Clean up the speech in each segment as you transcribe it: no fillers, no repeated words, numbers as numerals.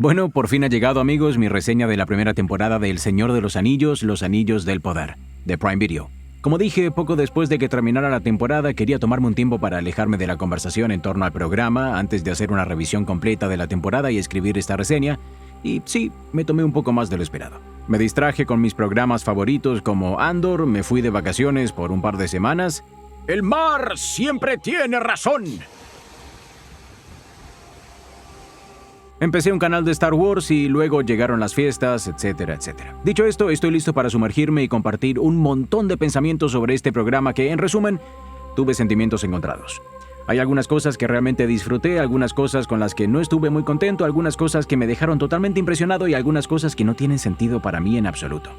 Bueno, por fin ha llegado, amigos, mi reseña de la primera temporada de El Señor de los Anillos, Los Anillos del Poder, de Prime Video. Como dije, poco después de que terminara la temporada, quería tomarme un tiempo para alejarme de la conversación en torno al programa antes de hacer una revisión completa de la temporada y escribir esta reseña, y sí, me tomé un poco más de lo esperado. Me distraje con mis programas favoritos como Andor, me fui de vacaciones por un par de semanas. ¡El mar siempre tiene razón! Empecé un canal de Star Wars y luego llegaron las fiestas, etcétera, etcétera. Dicho esto, estoy listo para sumergirme y compartir un montón de pensamientos sobre este programa que, en resumen, tuve sentimientos encontrados. Hay algunas cosas que realmente disfruté, algunas cosas con las que no estuve muy contento, algunas cosas que me dejaron totalmente impresionado y algunas cosas que no tienen sentido para mí en absoluto.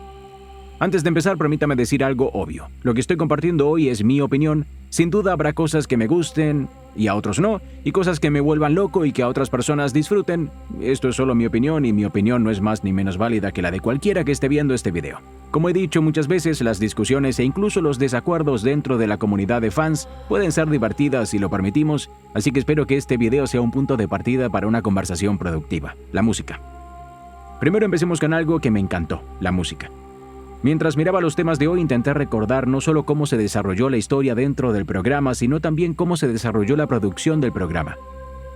Antes de empezar, permítame decir algo obvio. Lo que estoy compartiendo hoy es mi opinión. Sin duda habrá cosas que me gusten y a otros no, y cosas que me vuelvan loco y que a otras personas disfruten. Esto es solo mi opinión y mi opinión no es más ni menos válida que la de cualquiera que esté viendo este video. Como he dicho muchas veces, las discusiones e incluso los desacuerdos dentro de la comunidad de fans pueden ser divertidas si lo permitimos, así que espero que este video sea un punto de partida para una conversación productiva. La música. Primero empecemos con algo que me encantó, la música. Mientras miraba los temas de hoy, intenté recordar no solo cómo se desarrolló la historia dentro del programa, sino también cómo se desarrolló la producción del programa.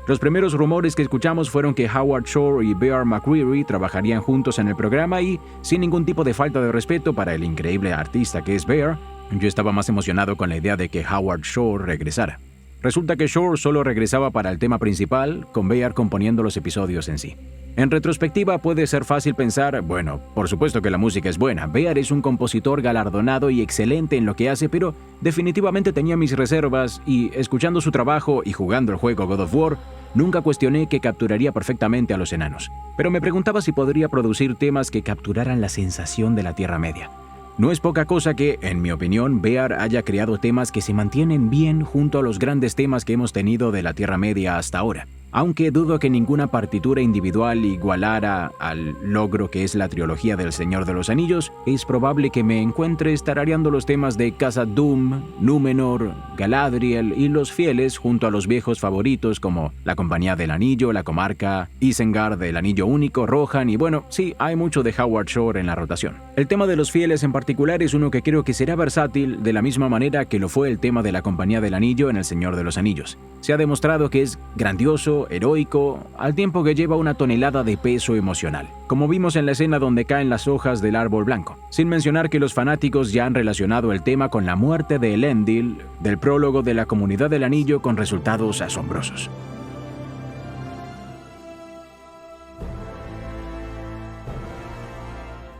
Los primeros rumores que escuchamos fueron que Howard Shore y Bear McCreary trabajarían juntos en el programa y, sin ningún tipo de falta de respeto para el increíble artista que es Bear, yo estaba más emocionado con la idea de que Howard Shore regresara. Resulta que Shore solo regresaba para el tema principal, con Bear componiendo los episodios en sí. En retrospectiva puede ser fácil pensar, bueno, por supuesto que la música es buena, Bear es un compositor galardonado y excelente en lo que hace, pero definitivamente tenía mis reservas y, escuchando su trabajo y jugando el juego God of War, nunca cuestioné que capturaría perfectamente a los enanos. Pero me preguntaba si podría producir temas que capturaran la sensación de la Tierra Media. No es poca cosa que, en mi opinión, Bear haya creado temas que se mantienen bien junto a los grandes temas que hemos tenido de la Tierra Media hasta ahora. Aunque dudo que ninguna partitura individual igualara al logro que es la trilogía del Señor de los Anillos, es probable que me encuentre tarareando los temas de Khazad-dûm, Númenor, Galadriel y Los Fieles junto a los viejos favoritos como La Compañía del Anillo, La Comarca, Isengard del Anillo Único, Rohan y bueno, sí, hay mucho de Howard Shore en la rotación. El tema de Los Fieles en particular es uno que creo que será versátil de la misma manera que lo fue el tema de La Compañía del Anillo en El Señor de los Anillos. Se ha demostrado que es grandioso, heroico, al tiempo que lleva una tonelada de peso emocional, como vimos en la escena donde caen las hojas del árbol blanco. Sin mencionar que los fanáticos ya han relacionado el tema con la muerte de Elendil, del prólogo de la Comunidad del Anillo con resultados asombrosos.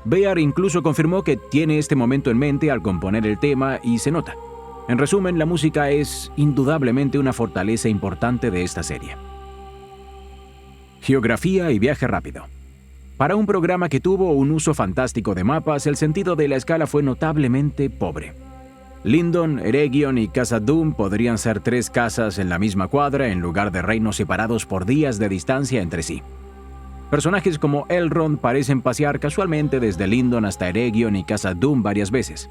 Bear incluso confirmó que tiene este momento en mente al componer el tema y se nota. En resumen, la música es indudablemente una fortaleza importante de esta serie. Geografía y viaje rápido. Para un programa que tuvo un uso fantástico de mapas, el sentido de la escala fue notablemente pobre. Lindon, Eregion y Khazad-dûm podrían ser 3 casas en la misma cuadra en lugar de reinos separados por días de distancia entre sí. Personajes como Elrond parecen pasear casualmente desde Lindon hasta Eregion y Khazad-dûm varias veces.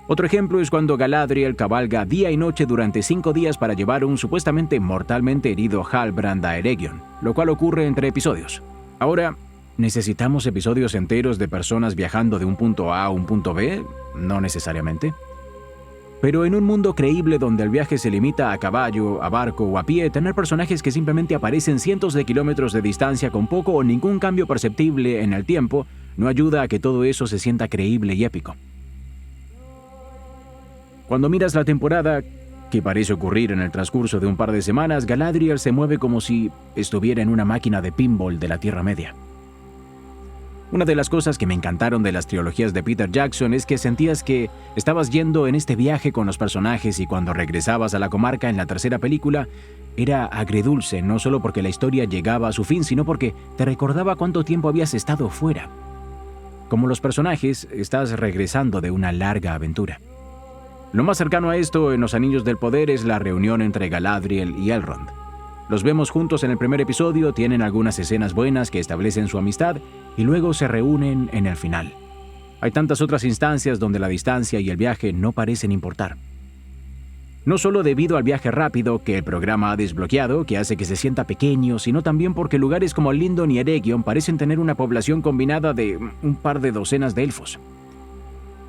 Otro ejemplo es cuando Galadriel cabalga día y noche durante 5 días para llevar un supuestamente mortalmente herido Halbrand a Eregion, lo cual ocurre entre episodios. Ahora, ¿necesitamos episodios enteros de personas viajando de un punto A a un punto B? No necesariamente. Pero en un mundo creíble donde el viaje se limita a caballo, a barco o a pie, tener personajes que simplemente aparecen cientos de kilómetros de distancia con poco o ningún cambio perceptible en el tiempo no ayuda a que todo eso se sienta creíble y épico. Cuando miras la temporada, que parece ocurrir en el transcurso de un par de semanas, Galadriel se mueve como si estuviera en una máquina de pinball de la Tierra Media. Una de las cosas que me encantaron de las trilogías de Peter Jackson es que sentías que estabas yendo en este viaje con los personajes y cuando regresabas a la comarca en la tercera película, era agridulce, no solo porque la historia llegaba a su fin, sino porque te recordaba cuánto tiempo habías estado fuera. Como los personajes, estás regresando de una larga aventura. Lo más cercano a esto en Los Anillos del Poder es la reunión entre Galadriel y Elrond. Los vemos juntos en el primer episodio, tienen algunas escenas buenas que establecen su amistad y luego se reúnen en el final. Hay tantas otras instancias donde la distancia y el viaje no parecen importar. No solo debido al viaje rápido que el programa ha desbloqueado, que hace que se sienta pequeño, sino también porque lugares como Lindon y Eregion parecen tener una población combinada de un par de docenas de elfos.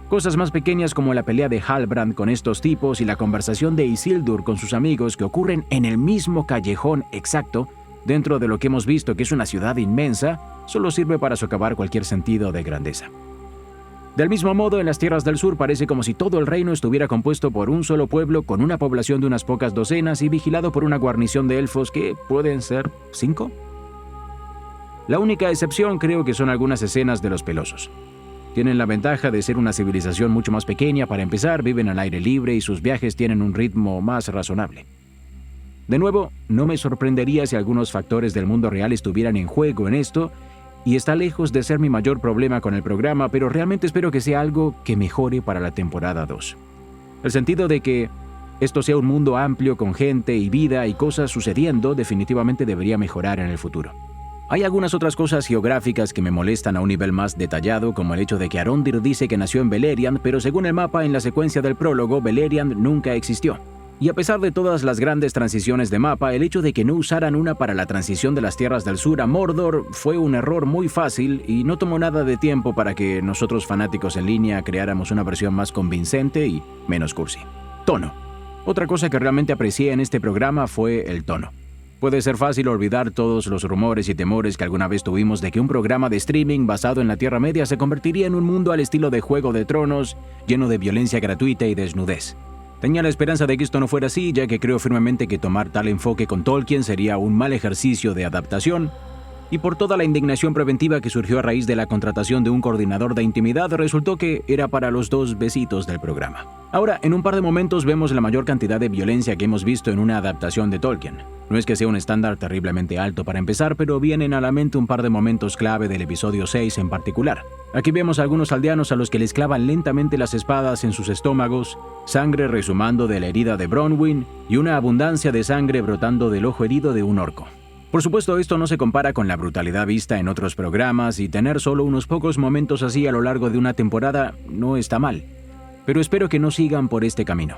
Cosas más pequeñas como la pelea de Halbrand con estos tipos y la conversación de Isildur con sus amigos que ocurren en el mismo callejón exacto, dentro de lo que hemos visto que es una ciudad inmensa, solo sirve para socavar cualquier sentido de grandeza. Del mismo modo, en las Tierras del Sur parece como si todo el reino estuviera compuesto por un solo pueblo con una población de unas pocas docenas y vigilado por una guarnición de elfos que pueden ser 5. La única excepción creo que son algunas escenas de los Pelosos. Tienen la ventaja de ser una civilización mucho más pequeña para empezar, viven al aire libre y sus viajes tienen un ritmo más razonable. De nuevo, no me sorprendería si algunos factores del mundo real estuvieran en juego en esto, y está lejos de ser mi mayor problema con el programa, pero realmente espero que sea algo que mejore para la temporada 2. El sentido de que esto sea un mundo amplio con gente y vida y cosas sucediendo definitivamente debería mejorar en el futuro. Hay algunas otras cosas geográficas que me molestan a un nivel más detallado, como el hecho de que Arondir dice que nació en Beleriand, pero según el mapa en la secuencia del prólogo, Beleriand nunca existió. Y a pesar de todas las grandes transiciones de mapa, el hecho de que no usaran una para la transición de las Tierras del Sur a Mordor fue un error muy fácil y no tomó nada de tiempo para que nosotros fanáticos en línea creáramos una versión más convincente y menos cursi. Tono. Otra cosa que realmente aprecié en este programa fue el tono. Puede ser fácil olvidar todos los rumores y temores que alguna vez tuvimos de que un programa de streaming basado en la Tierra Media se convertiría en un mundo al estilo de Juego de Tronos, lleno de violencia gratuita y desnudez. Tenía la esperanza de que esto no fuera así, ya que creo firmemente que tomar tal enfoque con Tolkien sería un mal ejercicio de adaptación, y por toda la indignación preventiva que surgió a raíz de la contratación de un coordinador de intimidad, resultó que era para los dos besitos del programa. Ahora, en un par de momentos vemos la mayor cantidad de violencia que hemos visto en una adaptación de Tolkien. No es que sea un estándar terriblemente alto para empezar, pero vienen a la mente un par de momentos clave del episodio 6 en particular. Aquí vemos a algunos aldeanos a los que les clavan lentamente las espadas en sus estómagos, sangre resumando de la herida de Bronwyn y una abundancia de sangre brotando del ojo herido de un orco. Por supuesto, esto no se compara con la brutalidad vista en otros programas y tener solo unos pocos momentos así a lo largo de una temporada no está mal, pero espero que no sigan por este camino.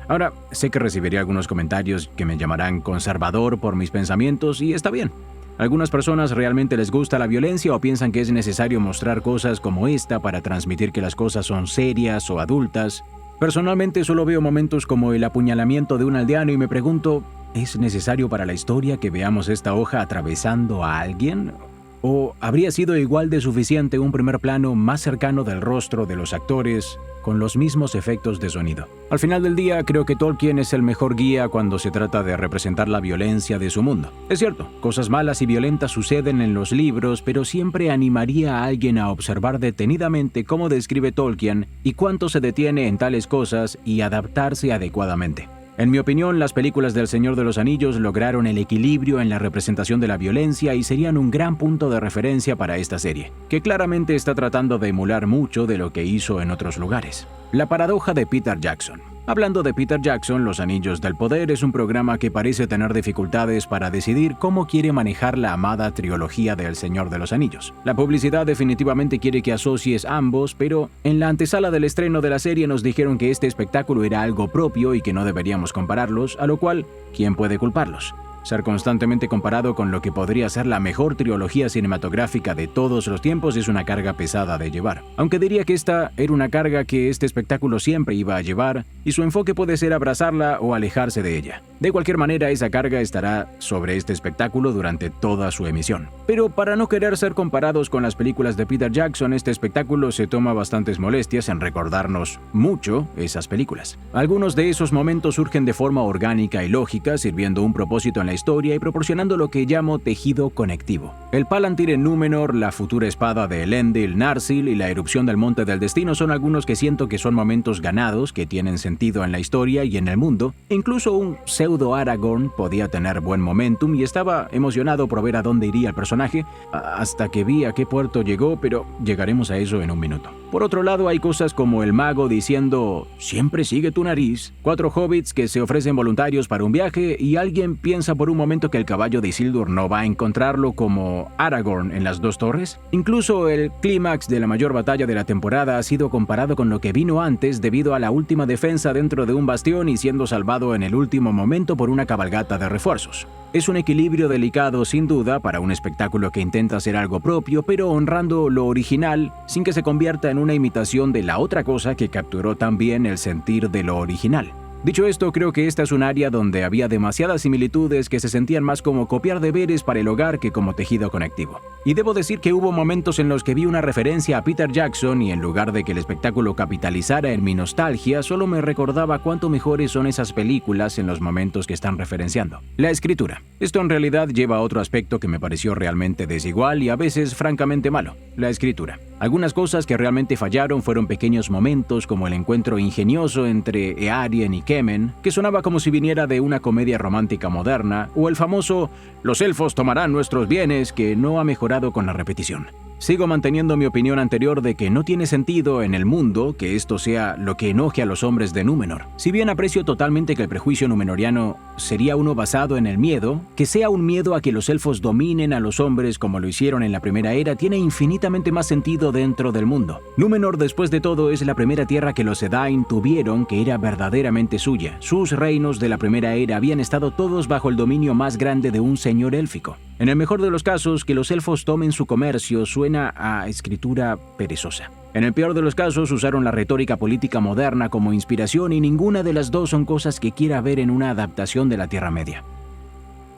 Ahora, sé que recibiré algunos comentarios que me llamarán conservador por mis pensamientos y está bien. A algunas personas realmente les gusta la violencia o piensan que es necesario mostrar cosas como esta para transmitir que las cosas son serias o adultas. Personalmente solo veo momentos como el apuñalamiento de un aldeano y me pregunto, ¿es necesario para la historia que veamos esta hoja atravesando a alguien? ¿O habría sido igual de suficiente un primer plano más cercano del rostro de los actores con los mismos efectos de sonido? Al final del día, creo que Tolkien es el mejor guía cuando se trata de representar la violencia de su mundo. Es cierto, cosas malas y violentas suceden en los libros, pero siempre animaría a alguien a observar detenidamente cómo describe Tolkien y cuánto se detiene en tales cosas y adaptarse adecuadamente. En mi opinión, las películas del Señor de los Anillos lograron el equilibrio en la representación de la violencia y serían un gran punto de referencia para esta serie, que claramente está tratando de emular mucho de lo que hizo en otros lugares. La paradoja de Peter Jackson. Hablando de Peter Jackson, Los Anillos del Poder es un programa que parece tener dificultades para decidir cómo quiere manejar la amada trilogía del Señor de los Anillos. La publicidad definitivamente quiere que asocies ambos, pero en la antesala del estreno de la serie nos dijeron que este espectáculo era algo propio y que no deberíamos compararlos, a lo cual, ¿quién puede culparlos? Ser constantemente comparado con lo que podría ser la mejor trilogía cinematográfica de todos los tiempos es una carga pesada de llevar. Aunque diría que esta era una carga que este espectáculo siempre iba a llevar, y su enfoque puede ser abrazarla o alejarse de ella. De cualquier manera, esa carga estará sobre este espectáculo durante toda su emisión. Pero para no querer ser comparados con las películas de Peter Jackson, este espectáculo se toma bastantes molestias en recordarnos mucho esas películas. Algunos de esos momentos surgen de forma orgánica y lógica, sirviendo un propósito en la historia y proporcionando lo que llamo tejido conectivo. El Palantir en Númenor, la futura espada de Elendil, Narsil y la erupción del Monte del Destino son algunos que siento que son momentos ganados que tienen sentido en la historia y en el mundo. Incluso un pseudo Aragorn podía tener buen momentum y estaba emocionado por ver a dónde iría el personaje hasta que vi a qué puerto llegó, pero llegaremos a eso en un minuto. Por otro lado, hay cosas como el mago diciendo «siempre sigue tu nariz», 4 hobbits que se ofrecen voluntarios para un viaje y alguien piensa por un momento que el caballo de Isildur no va a encontrarlo como como Aragorn en Las Dos Torres. Incluso el clímax de la mayor batalla de la temporada ha sido comparado con lo que vino antes debido a la última defensa dentro de un bastión y siendo salvado en el último momento por una cabalgata de refuerzos. Es un equilibrio delicado sin duda para un espectáculo que intenta hacer algo propio, pero honrando lo original sin que se convierta en una imitación de la otra cosa que capturó también el sentir de lo original. Dicho esto, creo que esta es un área donde había demasiadas similitudes que se sentían más como copiar deberes para el hogar que como tejido conectivo. Y debo decir que hubo momentos en los que vi una referencia a Peter Jackson y en lugar de que el espectáculo capitalizara en mi nostalgia, solo me recordaba cuánto mejores son esas películas en los momentos que están referenciando. La escritura. Esto en realidad lleva a otro aspecto que me pareció realmente desigual y a veces francamente malo. La escritura. Algunas cosas que realmente fallaron fueron pequeños momentos como el encuentro ingenioso entre Eärien y Kemen, que sonaba como si viniera de una comedia romántica moderna, o el famoso «los elfos tomarán nuestros bienes» que no ha mejorado con la repetición. Sigo manteniendo mi opinión anterior de que no tiene sentido en el mundo que esto sea lo que enoje a los hombres de Númenor. Si bien aprecio totalmente que el prejuicio númenoriano sería uno basado en el miedo, que sea un miedo a que los elfos dominen a los hombres como lo hicieron en la Primera Era tiene infinitamente más sentido dentro del mundo. Númenor, después de todo, es la primera tierra que los Edain tuvieron que era verdaderamente suya. Sus reinos de la Primera Era habían estado todos bajo el dominio más grande de un señor élfico. En el mejor de los casos, que los elfos tomen su comercio suena a escritura perezosa. En el peor de los casos, usaron la retórica política moderna como inspiración y ninguna de las dos son cosas que quiera ver en una adaptación de la Tierra Media.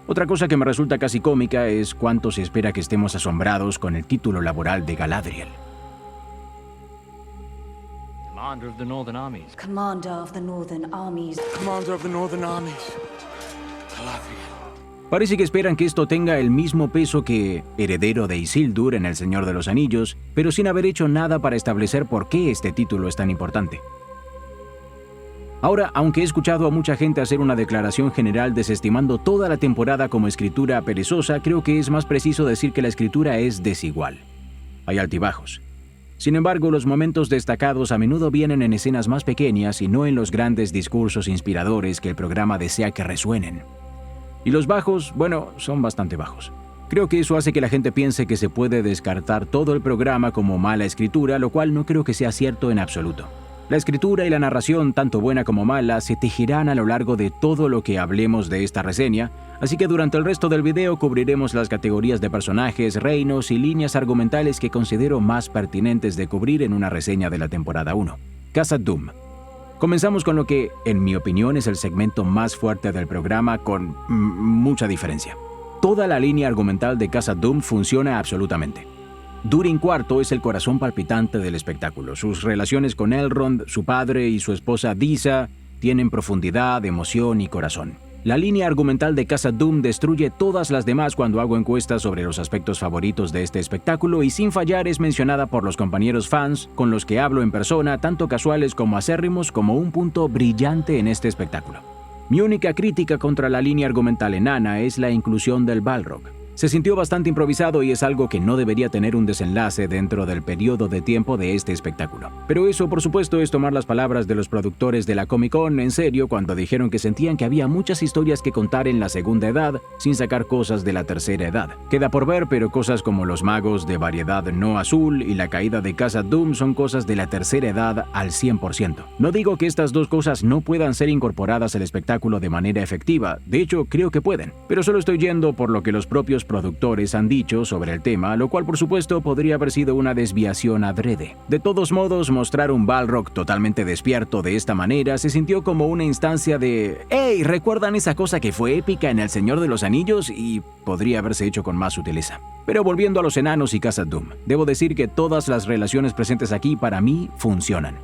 Otra cosa que me resulta casi cómica es cuánto se espera que estemos asombrados con el título laboral de Galadriel. Commander of the Northern Armies. Commander of the Northern Armies. Commander of the Northern Armies. Galadriel. Parece que esperan que esto tenga el mismo peso que heredero de Isildur en El Señor de los Anillos, pero sin haber hecho nada para establecer por qué este título es tan importante. Ahora, aunque he escuchado a mucha gente hacer una declaración general desestimando toda la temporada como escritura perezosa, creo que es más preciso decir que la escritura es desigual. Hay altibajos. Sin embargo, los momentos destacados a menudo vienen en escenas más pequeñas y no en los grandes discursos inspiradores que el programa desea que resuenen. Y los bajos, bueno, son bastante bajos. Creo que eso hace que la gente piense que se puede descartar todo el programa como mala escritura, lo cual no creo que sea cierto en absoluto. La escritura y la narración, tanto buena como mala, se tejerán a lo largo de todo lo que hablemos de esta reseña, así que durante el resto del video cubriremos las categorías de personajes, reinos y líneas argumentales que considero más pertinentes de cubrir en una reseña de la temporada 1. Khazad Dûm. Comenzamos con lo que, en mi opinión, es el segmento más fuerte del programa con mucha diferencia. Toda la línea argumental de Khazad Dûm funciona absolutamente. Durin IV es el corazón palpitante del espectáculo. Sus relaciones con Elrond, su padre y su esposa Disa tienen profundidad, emoción y corazón. La línea argumental de Khazad Dûm destruye todas las demás cuando hago encuestas sobre los aspectos favoritos de este espectáculo y sin fallar es mencionada por los compañeros fans con los que hablo en persona, tanto casuales como acérrimos, como un punto brillante en este espectáculo. Mi única crítica contra la línea argumental enana es la inclusión del Balrog. Se sintió bastante improvisado y es algo que no debería tener un desenlace dentro del periodo de tiempo de este espectáculo. Pero eso, por supuesto, es tomar las palabras de los productores de la Comic Con en serio cuando dijeron que sentían que había muchas historias que contar en la segunda edad sin sacar cosas de la tercera edad. Queda por ver, pero cosas como los magos de variedad no azul y la caída de Khazad Dûm son cosas de la tercera edad al 100%. No digo que estas dos cosas no puedan ser incorporadas al espectáculo de manera efectiva, de hecho creo que pueden, pero solo estoy yendo por lo que los propios productores han dicho sobre el tema, lo cual por supuesto podría haber sido una desviación adrede. De todos modos, mostrar un Balrog totalmente despierto de esta manera se sintió como una instancia de «¡Hey! ¿Recuerdan esa cosa que fue épica en El Señor de los Anillos?» y podría haberse hecho con más sutileza. Pero volviendo a los enanos y Khazad Dûm, debo decir que todas las relaciones presentes aquí para mí funcionan.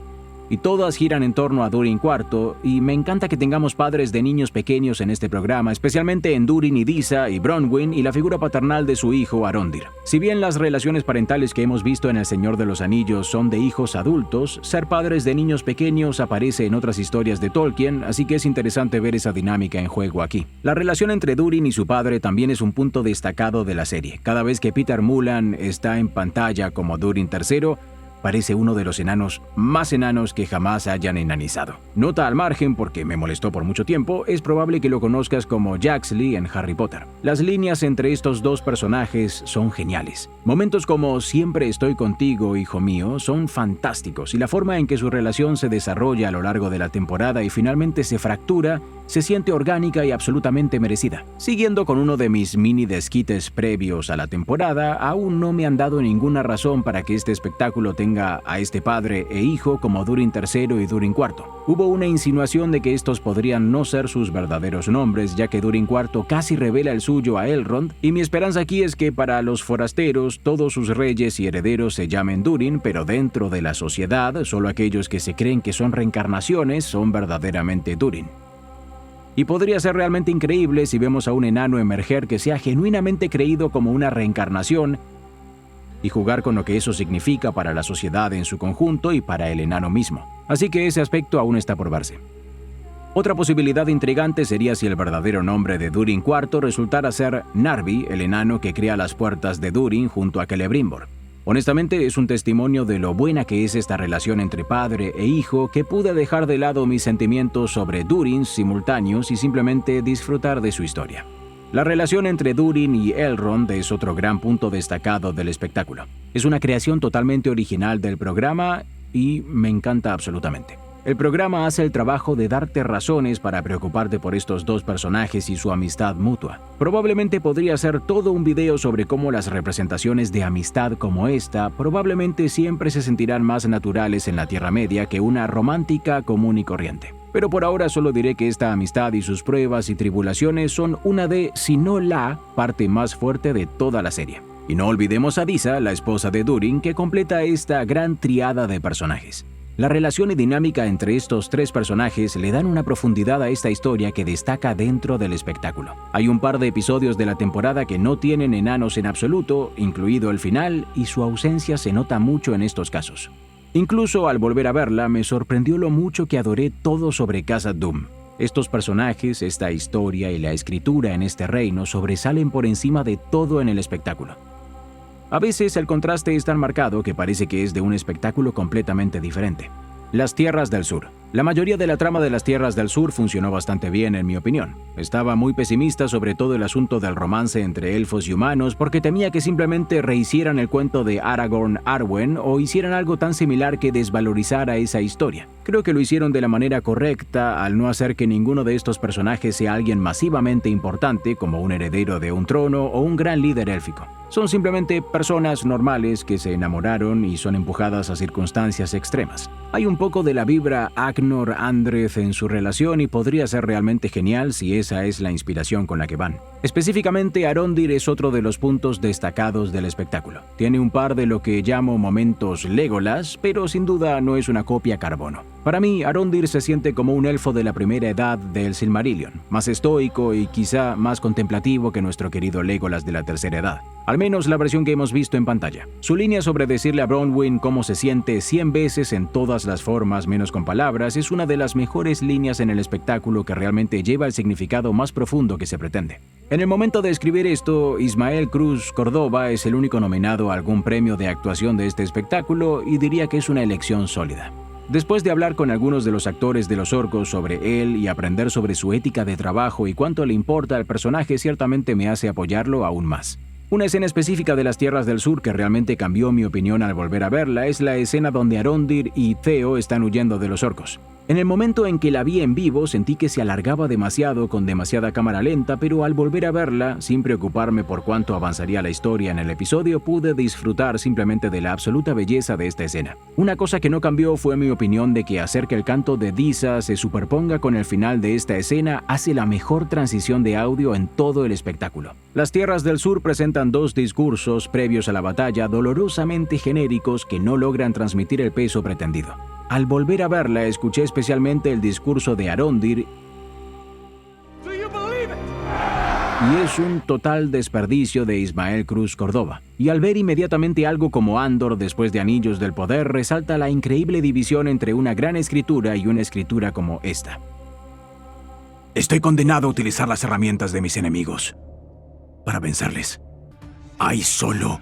Y todas giran en torno a Durin IV, y me encanta que tengamos padres de niños pequeños en este programa, especialmente en Durin y Disa y Bronwyn y la figura paternal de su hijo Arondir. Si bien las relaciones parentales que hemos visto en El Señor de los Anillos son de hijos adultos, ser padres de niños pequeños aparece en otras historias de Tolkien, así que es interesante ver esa dinámica en juego aquí. La relación entre Durin y su padre también es un punto destacado de la serie. Cada vez que Peter Mullan está en pantalla como Durin III, parece uno de los enanos más enanos que jamás hayan enanizado. Nota al margen, porque me molestó por mucho tiempo, es probable que lo conozcas como Jaxley en Harry Potter. Las líneas entre estos dos personajes son geniales. Momentos como "siempre estoy contigo, hijo mío" son fantásticos, y la forma en que su relación se desarrolla a lo largo de la temporada y finalmente se fractura se siente orgánica y absolutamente merecida. Siguiendo con uno de mis mini desquites previos a la temporada, aún no me han dado ninguna razón para que este espectáculo tenga a este padre e hijo como Durin III y Durin IV. Hubo una insinuación de que estos podrían no ser sus verdaderos nombres, ya que Durin IV casi revela el suyo a Elrond, y mi esperanza aquí es que para los forasteros todos sus reyes y herederos se llamen Durin, pero dentro de la sociedad solo aquellos que se creen que son reencarnaciones son verdaderamente Durin. Y podría ser realmente increíble si vemos a un enano emerger que sea genuinamente creído como una reencarnación y jugar con lo que eso significa para la sociedad en su conjunto y para el enano mismo. Así que ese aspecto aún está por verse. Otra posibilidad intrigante sería si el verdadero nombre de Durin IV resultara ser Narvi, el enano que crea las puertas de Durin junto a Celebrimbor. Honestamente, es un testimonio de lo buena que es esta relación entre padre e hijo que pude dejar de lado mis sentimientos sobre Durin simultáneos y simplemente disfrutar de su historia. La relación entre Durin y Elrond es otro gran punto destacado del espectáculo. Es una creación totalmente original del programa y me encanta absolutamente. El programa hace el trabajo de darte razones para preocuparte por estos dos personajes y su amistad mutua. Probablemente podría ser todo un video sobre cómo las representaciones de amistad como esta probablemente siempre se sentirán más naturales en la Tierra Media que una romántica común y corriente. Pero por ahora solo diré que esta amistad y sus pruebas y tribulaciones son una de, si no la, parte más fuerte de toda la serie. Y no olvidemos a Disa, la esposa de Durin, que completa esta gran triada de personajes. La relación y dinámica entre estos tres personajes le dan una profundidad a esta historia que destaca dentro del espectáculo. Hay un par de episodios de la temporada que no tienen enanos en absoluto, incluido el final, y su ausencia se nota mucho en estos casos. Incluso al volver a verla, me sorprendió lo mucho que adoré todo sobre Khazad Dûm. Estos personajes, esta historia y la escritura en este reino sobresalen por encima de todo en el espectáculo. A veces el contraste es tan marcado que parece que es de un espectáculo completamente diferente. Las Tierras del Sur. La mayoría de la trama de las Tierras del Sur funcionó bastante bien en mi opinión. Estaba muy pesimista sobre todo el asunto del romance entre elfos y humanos porque temía que simplemente rehicieran el cuento de Aragorn Arwen o hicieran algo tan similar que desvalorizara esa historia. Creo que lo hicieron de la manera correcta al no hacer que ninguno de estos personajes sea alguien masivamente importante como un heredero de un trono o un gran líder élfico. Son simplemente personas normales que se enamoraron y son empujadas a circunstancias extremas. Hay un poco de la vibra Agnor-Andreth en su relación y podría ser realmente genial si esa es la inspiración con la que van. Específicamente, Arondir es otro de los puntos destacados del espectáculo. Tiene un par de lo que llamo momentos Legolas, pero sin duda no es una copia carbono. Para mí, Arondir se siente como un elfo de la primera edad del Silmarillion, más estoico y quizá más contemplativo que nuestro querido Legolas de la tercera edad. Al menos la versión que hemos visto en pantalla. Su línea sobre decirle a Bronwyn cómo se siente 100 veces en todas las formas menos con palabras es una de las mejores líneas en el espectáculo que realmente lleva el significado más profundo que se pretende. En el momento de escribir esto, Ismael Cruz Córdoba es el único nominado a algún premio de actuación de este espectáculo y diría que es una elección sólida. Después de hablar con algunos de los actores de los orcos sobre él y aprender sobre su ética de trabajo y cuánto le importa al personaje, ciertamente me hace apoyarlo aún más. Una escena específica de las Tierras del Sur que realmente cambió mi opinión al volver a verla es la escena donde Arondir y Theo están huyendo de los orcos. En el momento en que la vi en vivo sentí que se alargaba demasiado con demasiada cámara lenta, pero al volver a verla, sin preocuparme por cuánto avanzaría la historia en el episodio, pude disfrutar simplemente de la absoluta belleza de esta escena. Una cosa que no cambió fue mi opinión de que hacer que el canto de Disa se superponga con el final de esta escena hace la mejor transición de audio en todo el espectáculo. Las Tierras del Sur presentan dos discursos previos a la batalla dolorosamente genéricos que no logran transmitir el peso pretendido. Al volver a verla, escuché especialmente el discurso de Arondir y es un total desperdicio de Ismael Cruz Córdoba. Y al ver inmediatamente algo como Andor después de Anillos del Poder, resalta la increíble división entre una gran escritura y una escritura como esta. Estoy condenado a utilizar las herramientas de mis enemigos para vencerles. Hay solo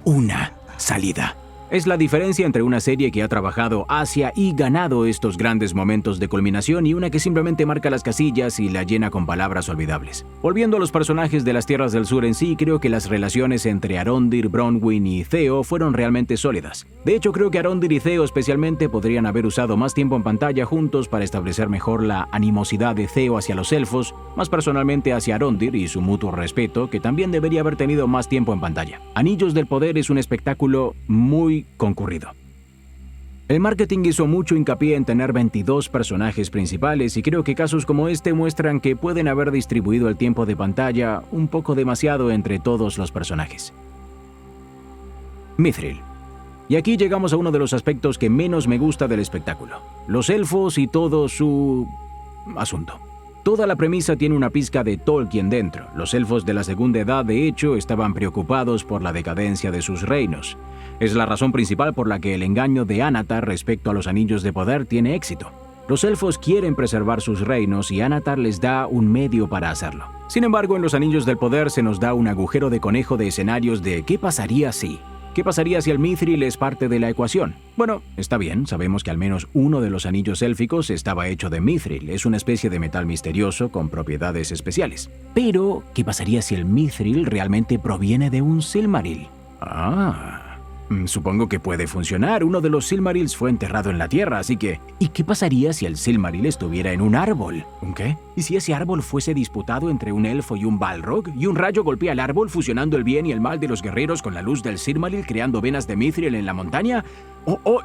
una salida. Es la diferencia entre una serie que ha trabajado hacia y ganado estos grandes momentos de culminación y una que simplemente marca las casillas y la llena con palabras olvidables. Volviendo a los personajes de las Tierras del Sur en sí, creo que las relaciones entre Arondir, Bronwyn y Theo fueron realmente sólidas. De hecho, creo que Arondir y Theo especialmente podrían haber usado más tiempo en pantalla juntos para establecer mejor la animosidad de Theo hacia los elfos, más personalmente hacia Arondir y su mutuo respeto, que también debería haber tenido más tiempo en pantalla. Anillos del Poder es un espectáculo muy concurrido. El marketing hizo mucho hincapié en tener 22 personajes principales y creo que casos como este muestran que pueden haber distribuido el tiempo de pantalla un poco demasiado entre todos los personajes. Mithril. Y aquí llegamos a uno de los aspectos que menos me gusta del espectáculo: los elfos y todo su asunto. Toda la premisa tiene una pizca de Tolkien dentro. Los elfos de la Segunda Edad, de hecho, estaban preocupados por la decadencia de sus reinos. Es la razón principal por la que el engaño de Anatar respecto a los Anillos de Poder tiene éxito. Los elfos quieren preservar sus reinos y Anatar les da un medio para hacerlo. Sin embargo, en los Anillos del Poder se nos da un agujero de conejo de escenarios de ¿qué pasaría si? ¿Qué pasaría si el Mithril es parte de la ecuación? Bueno, está bien, sabemos que al menos uno de los anillos élficos estaba hecho de Mithril, es una especie de metal misterioso con propiedades especiales. Pero, ¿qué pasaría si el Mithril realmente proviene de un Silmaril? Supongo que puede funcionar. Uno de los Silmarils fue enterrado en la tierra, así que... ¿Y qué pasaría si el Silmaril estuviera en un árbol? ¿Un qué? ¿Y si ese árbol fuese disputado entre un elfo y un Balrog? ¿Y un rayo golpea el árbol fusionando el bien y el mal de los guerreros con la luz del Silmaril creando venas de Mithril en la montaña?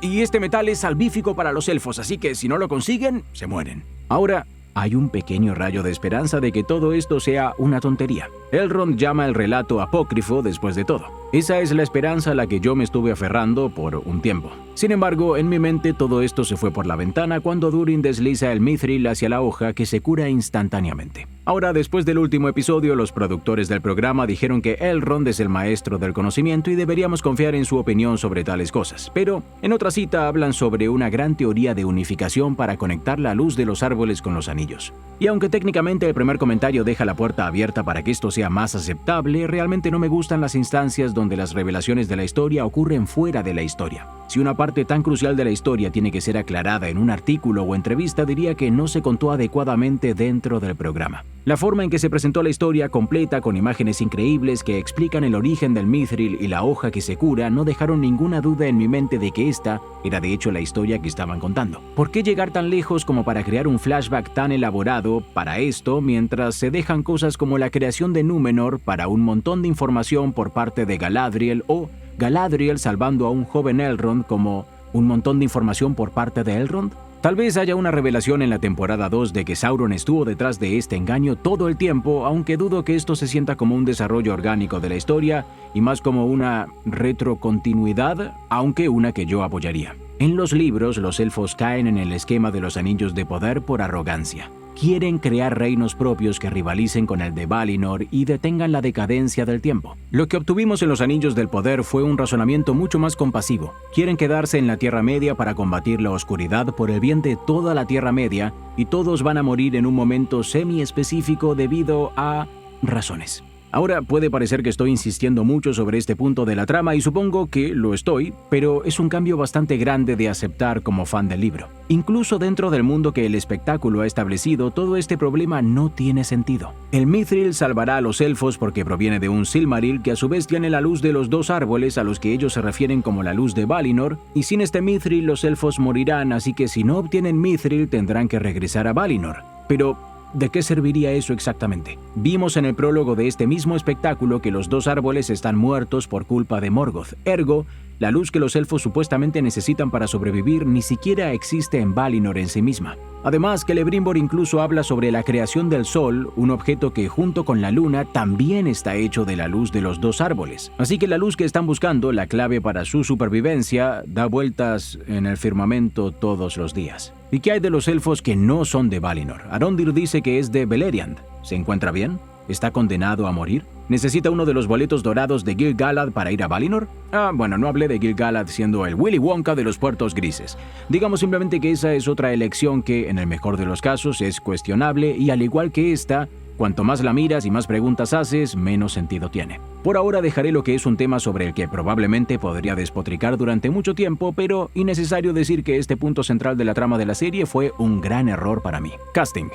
Y este metal es salvífico para los elfos, así que si no lo consiguen, se mueren. Ahora, hay un pequeño rayo de esperanza de que todo esto sea una tontería. Elrond llama el relato apócrifo después de todo. Esa es la esperanza a la que yo me estuve aferrando por un tiempo. Sin embargo, en mi mente todo esto se fue por la ventana cuando Durin desliza el Mithril hacia la hoja que se cura instantáneamente. Ahora, después del último episodio, los productores del programa dijeron que Elrond es el maestro del conocimiento y deberíamos confiar en su opinión sobre tales cosas. Pero, en otra cita hablan sobre una gran teoría de unificación para conectar la luz de los árboles con los anillos. Y aunque técnicamente el primer comentario deja la puerta abierta para que esto sea más aceptable, realmente no me gustan las instancias donde las revelaciones de la historia ocurren fuera de la historia. Si una parte tan crucial de la historia tiene que ser aclarada en un artículo o entrevista, diría que no se contó adecuadamente dentro del programa. La forma en que se presentó la historia completa con imágenes increíbles que explican el origen del Mithril y la hoja que se cura no dejaron ninguna duda en mi mente de que esta era de hecho la historia que estaban contando. ¿Por qué llegar tan lejos como para crear un flashback tan elaborado para esto mientras se dejan cosas como la creación de Númenor para un montón de información por parte de Galadriel o Galadriel salvando a un joven Elrond como un montón de información por parte de Elrond? Tal vez haya una revelación en la temporada 2 de que Sauron estuvo detrás de este engaño todo el tiempo, aunque dudo que esto se sienta como un desarrollo orgánico de la historia y más como una retrocontinuidad, aunque una que yo apoyaría. En los libros, los elfos caen en el esquema de los anillos de poder por arrogancia. Quieren crear reinos propios que rivalicen con el de Valinor y detengan la decadencia del tiempo. Lo que obtuvimos en los Anillos del Poder fue un razonamiento mucho más compasivo. Quieren quedarse en la Tierra Media para combatir la oscuridad por el bien de toda la Tierra Media y todos van a morir en un momento semi-específico debido a razones. Ahora puede parecer que estoy insistiendo mucho sobre este punto de la trama y supongo que lo estoy, pero es un cambio bastante grande de aceptar como fan del libro. Incluso dentro del mundo que el espectáculo ha establecido, todo este problema no tiene sentido. El Mithril salvará a los elfos porque proviene de un Silmaril que a su vez tiene la luz de los dos árboles a los que ellos se refieren como la luz de Valinor, y sin este Mithril los elfos morirán, así que si no obtienen Mithril tendrán que regresar a Valinor. Pero ¿de qué serviría eso exactamente? Vimos en el prólogo de este mismo espectáculo que los dos árboles están muertos por culpa de Morgoth. Ergo, la luz que los elfos supuestamente necesitan para sobrevivir ni siquiera existe en Valinor en sí misma. Además, Celebrimbor incluso habla sobre la creación del Sol, un objeto que junto con la Luna también está hecho de la luz de los dos árboles. Así que la luz que están buscando, la clave para su supervivencia, da vueltas en el firmamento todos los días. ¿Y qué hay de los elfos que no son de Valinor? Arondir dice que es de Beleriand. ¿Se encuentra bien? ¿Está condenado a morir? ¿Necesita uno de los boletos dorados de Gil-galad para ir a Valinor? Bueno, no hablé de Gil-galad siendo el Willy Wonka de los puertos grises. Digamos simplemente que esa es otra elección que, en el mejor de los casos, es cuestionable y al igual que esta, Cuanto más la miras y más preguntas haces, menos sentido tiene. Por ahora dejaré lo que es un tema sobre el que probablemente podría despotricar durante mucho tiempo, pero innecesario decir que este punto central de la trama de la serie fue un gran error para mí. Casting.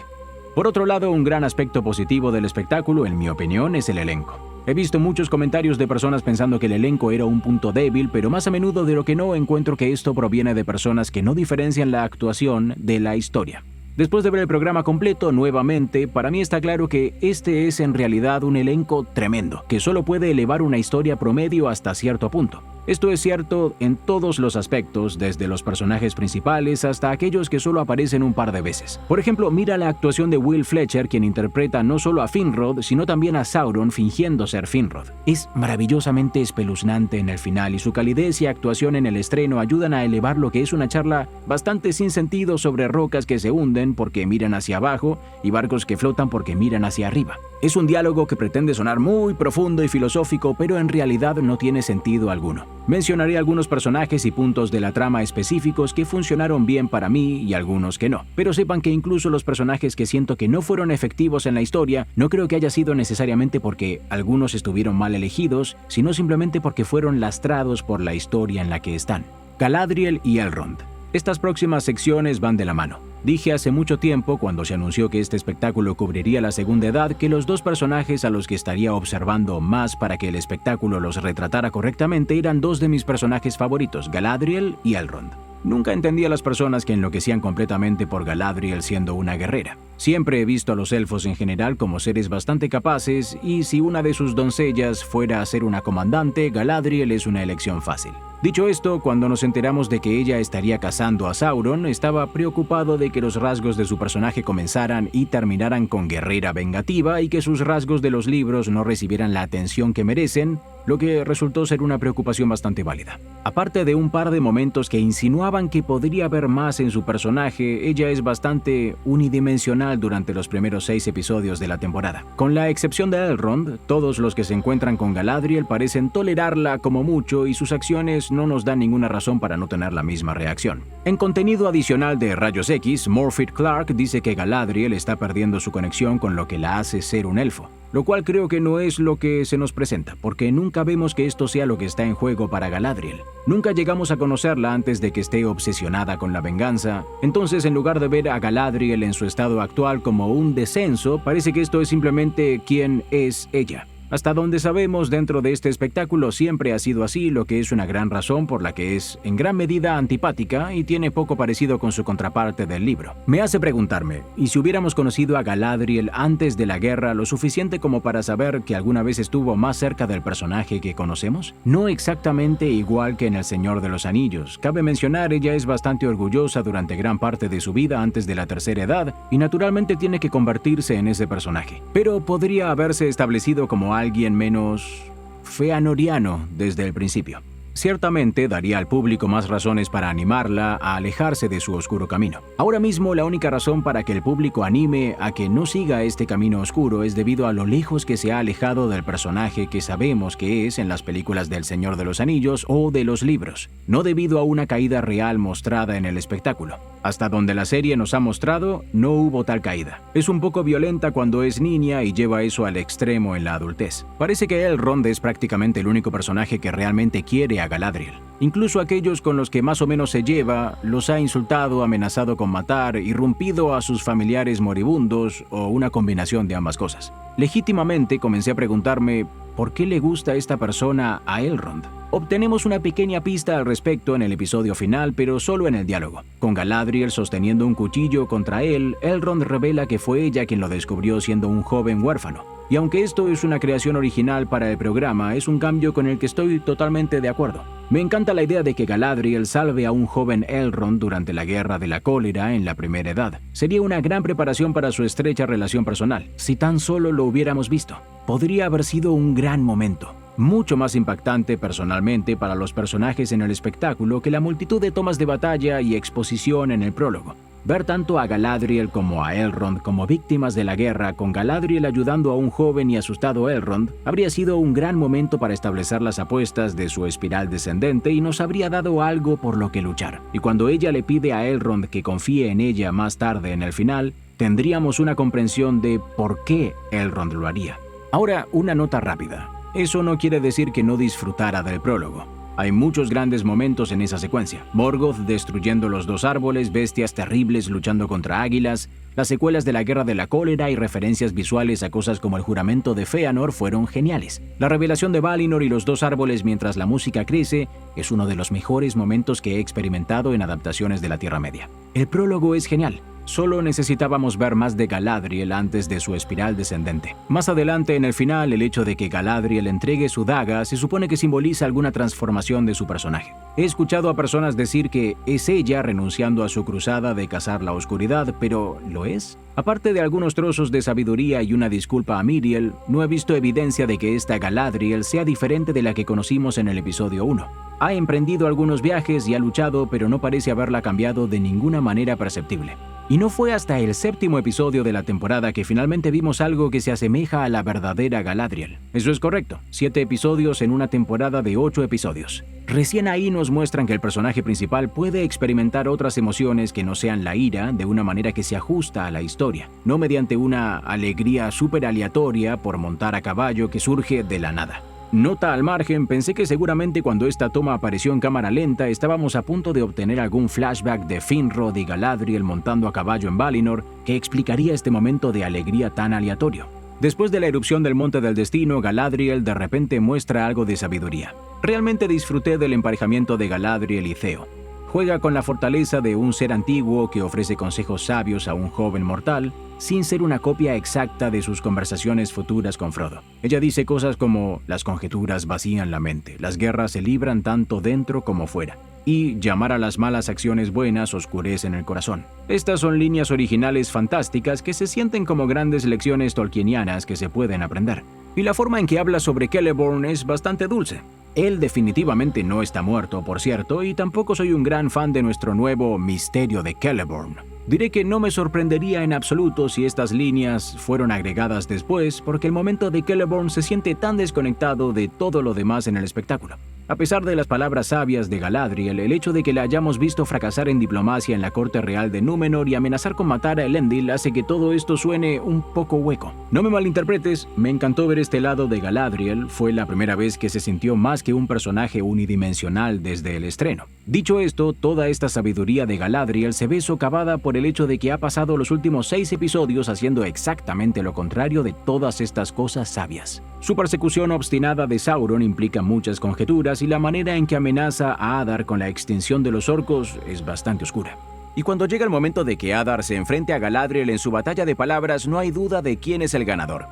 Por otro lado, un gran aspecto positivo del espectáculo, en mi opinión, es el elenco. He visto muchos comentarios de personas pensando que el elenco era un punto débil, pero más a menudo de lo que no encuentro que esto proviene de personas que no diferencian la actuación de la historia. Después de ver el programa completo nuevamente, para mí está claro que este es en realidad un elenco tremendo, que solo puede elevar una historia promedio hasta cierto punto. Esto es cierto en todos los aspectos, desde los personajes principales hasta aquellos que solo aparecen un par de veces. Por ejemplo, mira la actuación de Will Fletcher, quien interpreta no solo a Finrod, sino también a Sauron fingiendo ser Finrod. Es maravillosamente espeluznante en el final y su calidez y actuación en el estreno ayudan a elevar lo que es una charla bastante sin sentido sobre rocas que se hunden porque miran hacia abajo y barcos que flotan porque miran hacia arriba. Es un diálogo que pretende sonar muy profundo y filosófico, pero en realidad no tiene sentido alguno. Mencionaré algunos personajes y puntos de la trama específicos que funcionaron bien para mí y algunos que no. Pero sepan que incluso los personajes que siento que no fueron efectivos en la historia, no creo que haya sido necesariamente porque algunos estuvieron mal elegidos, sino simplemente porque fueron lastrados por la historia en la que están. Galadriel y Elrond. Estas próximas secciones van de la mano. Dije hace mucho tiempo, cuando se anunció que este espectáculo cubriría la segunda edad, que los dos personajes a los que estaría observando más para que el espectáculo los retratara correctamente eran dos de mis personajes favoritos, Galadriel y Elrond. Nunca entendí a las personas que enloquecían completamente por Galadriel siendo una guerrera. Siempre he visto a los elfos en general como seres bastante capaces y si una de sus doncellas fuera a ser una comandante, Galadriel es una elección fácil. Dicho esto, cuando nos enteramos de que ella estaría cazando a Sauron, estaba preocupado de que los rasgos de su personaje comenzaran y terminaran con guerrera vengativa y que sus rasgos de los libros no recibieran la atención que merecen, lo que resultó ser una preocupación bastante válida. Aparte de un par de momentos que insinuaban que podría haber más en su personaje, ella es bastante unidimensional durante los primeros 6 episodios de la temporada. Con la excepción de Elrond, todos los que se encuentran con Galadriel parecen tolerarla como mucho y sus acciones no nos dan ninguna razón para no tener la misma reacción. En contenido adicional de Rayos X, Morfydd Clark dice que Galadriel está perdiendo su conexión con lo que la hace ser un elfo, lo cual creo que no es lo que se nos presenta, porque nunca vemos que esto sea lo que está en juego para Galadriel. Nunca llegamos a conocerla antes de que esté obsesionada con la venganza, entonces en lugar de ver a Galadriel en su estado actual como un descenso, parece que esto es simplemente quién es ella. Hasta donde sabemos, dentro de este espectáculo siempre ha sido así, lo que es una gran razón por la que es en gran medida antipática y tiene poco parecido con su contraparte del libro. Me hace preguntarme, ¿y si hubiéramos conocido a Galadriel antes de la guerra lo suficiente como para saber que alguna vez estuvo más cerca del personaje que conocemos? No exactamente igual que en El Señor de los Anillos. Cabe mencionar, ella es bastante orgullosa durante gran parte de su vida antes de la tercera edad y naturalmente tiene que convertirse en ese personaje. Pero podría haberse establecido como alguien menos feanoriano desde el principio. Ciertamente daría al público más razones para animarla a alejarse de su oscuro camino. Ahora mismo la única razón para que el público anime a que no siga este camino oscuro es debido a lo lejos que se ha alejado del personaje que sabemos que es en las películas del Señor de los Anillos o de los libros, no debido a una caída real mostrada en el espectáculo. Hasta donde la serie nos ha mostrado, no hubo tal caída. Es un poco violenta cuando es niña y lleva eso al extremo en la adultez. Parece que Elrond es prácticamente el único personaje que realmente quiere a Galadriel. Incluso aquellos con los que más o menos se lleva, los ha insultado, amenazado con matar, irrumpido a sus familiares moribundos o una combinación de ambas cosas. Legítimamente comencé a preguntarme, ¿por qué le gusta esta persona a Elrond? Obtenemos una pequeña pista al respecto en el episodio final, pero solo en el diálogo. Con Galadriel sosteniendo un cuchillo contra él, Elrond revela que fue ella quien lo descubrió siendo un joven huérfano. Y aunque esto es una creación original para el programa, es un cambio con el que estoy totalmente de acuerdo. Me encanta la idea de que Galadriel salve a un joven Elrond durante la Guerra de la Cólera en la Primera Edad. Sería una gran preparación para su estrecha relación personal, si tan solo lo hubiéramos visto. Podría haber sido un gran momento. Mucho más impactante personalmente para los personajes en el espectáculo que la multitud de tomas de batalla y exposición en el prólogo. Ver tanto a Galadriel como a Elrond como víctimas de la guerra, con Galadriel ayudando a un joven y asustado Elrond, habría sido un gran momento para establecer las apuestas de su espiral descendente y nos habría dado algo por lo que luchar. Y cuando ella le pide a Elrond que confíe en ella más tarde en el final, tendríamos una comprensión de por qué Elrond lo haría. Ahora, una nota rápida. Eso no quiere decir que no disfrutara del prólogo. Hay muchos grandes momentos en esa secuencia. Morgoth destruyendo los dos árboles, bestias terribles luchando contra águilas, las secuelas de la Guerra de la Cólera y referencias visuales a cosas como el juramento de Fëanor fueron geniales. La revelación de Valinor y los dos árboles mientras la música crece es uno de los mejores momentos que he experimentado en adaptaciones de la Tierra Media. El prólogo es genial. Solo necesitábamos ver más de Galadriel antes de su espiral descendente. Más adelante, en el final, el hecho de que Galadriel entregue su daga se supone que simboliza alguna transformación de su personaje. He escuchado a personas decir que es ella renunciando a su cruzada de cazar la oscuridad, pero ¿lo es? Aparte de algunos trozos de sabiduría y una disculpa a Miriel, no he visto evidencia de que esta Galadriel sea diferente de la que conocimos en el episodio 1. Ha emprendido algunos viajes y ha luchado, pero no parece haberla cambiado de ninguna manera perceptible. Y no fue hasta el 7º episodio de la temporada que finalmente vimos algo que se asemeja a la verdadera Galadriel. Eso es correcto, 7 episodios en una temporada de 8 episodios. Recién ahí nos muestran que el personaje principal puede experimentar otras emociones que no sean la ira de una manera que se ajusta a la historia, no mediante una alegría súper aleatoria por montar a caballo que surge de la nada. Nota al margen, pensé que seguramente cuando esta toma apareció en cámara lenta estábamos a punto de obtener algún flashback de Finrod y Galadriel montando a caballo en Valinor que explicaría este momento de alegría tan aleatorio. Después de la erupción del Monte del Destino, Galadriel de repente muestra algo de sabiduría. Realmente disfruté del emparejamiento de Galadriel y Theo. Juega con la fortaleza de un ser antiguo que ofrece consejos sabios a un joven mortal, sin ser una copia exacta de sus conversaciones futuras con Frodo. Ella dice cosas como: las conjeturas vacían la mente, las guerras se libran tanto dentro como fuera, y llamar a las malas acciones buenas oscurecen el corazón. Estas son líneas originales fantásticas que se sienten como grandes lecciones tolkienianas que se pueden aprender. Y la forma en que habla sobre Celeborn es bastante dulce. Él definitivamente no está muerto, por cierto, y tampoco soy un gran fan de nuestro nuevo misterio de Celeborn. Diré que no me sorprendería en absoluto si estas líneas fueron agregadas después, porque el momento de Celeborn se siente tan desconectado de todo lo demás en el espectáculo. A pesar de las palabras sabias de Galadriel, el hecho de que la hayamos visto fracasar en diplomacia en la corte real de Númenor y amenazar con matar a Elendil hace que todo esto suene un poco hueco. No me malinterpretes, me encantó ver este lado de Galadriel, fue la primera vez que se sintió más que un personaje unidimensional desde el estreno. Dicho esto, toda esta sabiduría de Galadriel se ve socavada por el hecho de que ha pasado los últimos 6 episodios haciendo exactamente lo contrario de todas estas cosas sabias. Su persecución obstinada de Sauron implica muchas conjeturas y la manera en que amenaza a Adar con la extinción de los orcos es bastante oscura. Y cuando llega el momento de que Adar se enfrente a Galadriel en su batalla de palabras, no hay duda de quién es el ganador.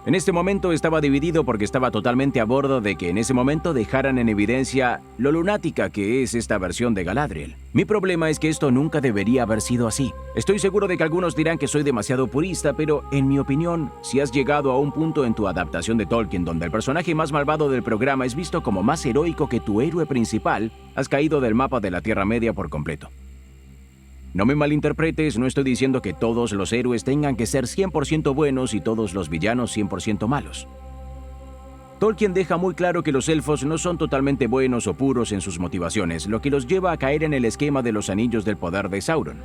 En este momento estaba dividido porque estaba totalmente a bordo de que en ese momento dejaran en evidencia lo lunática que es esta versión de Galadriel. Mi problema es que esto nunca debería haber sido así. Estoy seguro de que algunos dirán que soy demasiado purista, pero en mi opinión, si has llegado a un punto en tu adaptación de Tolkien donde el personaje más malvado del programa es visto como más heroico que tu héroe principal, has caído del mapa de la Tierra Media por completo. No me malinterpretes, no estoy diciendo que todos los héroes tengan que ser 100% buenos y todos los villanos 100% malos. Tolkien deja muy claro que los elfos no son totalmente buenos o puros en sus motivaciones, lo que los lleva a caer en el esquema de los anillos del poder de Sauron.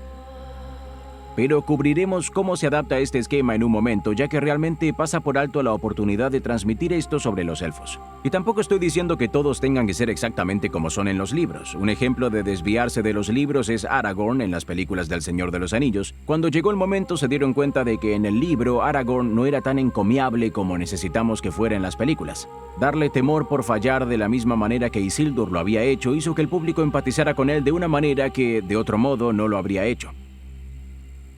Pero cubriremos cómo se adapta este esquema en un momento, ya que realmente pasa por alto la oportunidad de transmitir esto sobre los elfos. Y tampoco estoy diciendo que todos tengan que ser exactamente como son en los libros. Un ejemplo de desviarse de los libros es Aragorn en las películas del Señor de los Anillos. Cuando llegó el momento se dieron cuenta de que en el libro Aragorn no era tan encomiable como necesitamos que fuera en las películas. Darle temor por fallar de la misma manera que Isildur lo había hecho hizo que el público empatizara con él de una manera que, de otro modo, no lo habría hecho.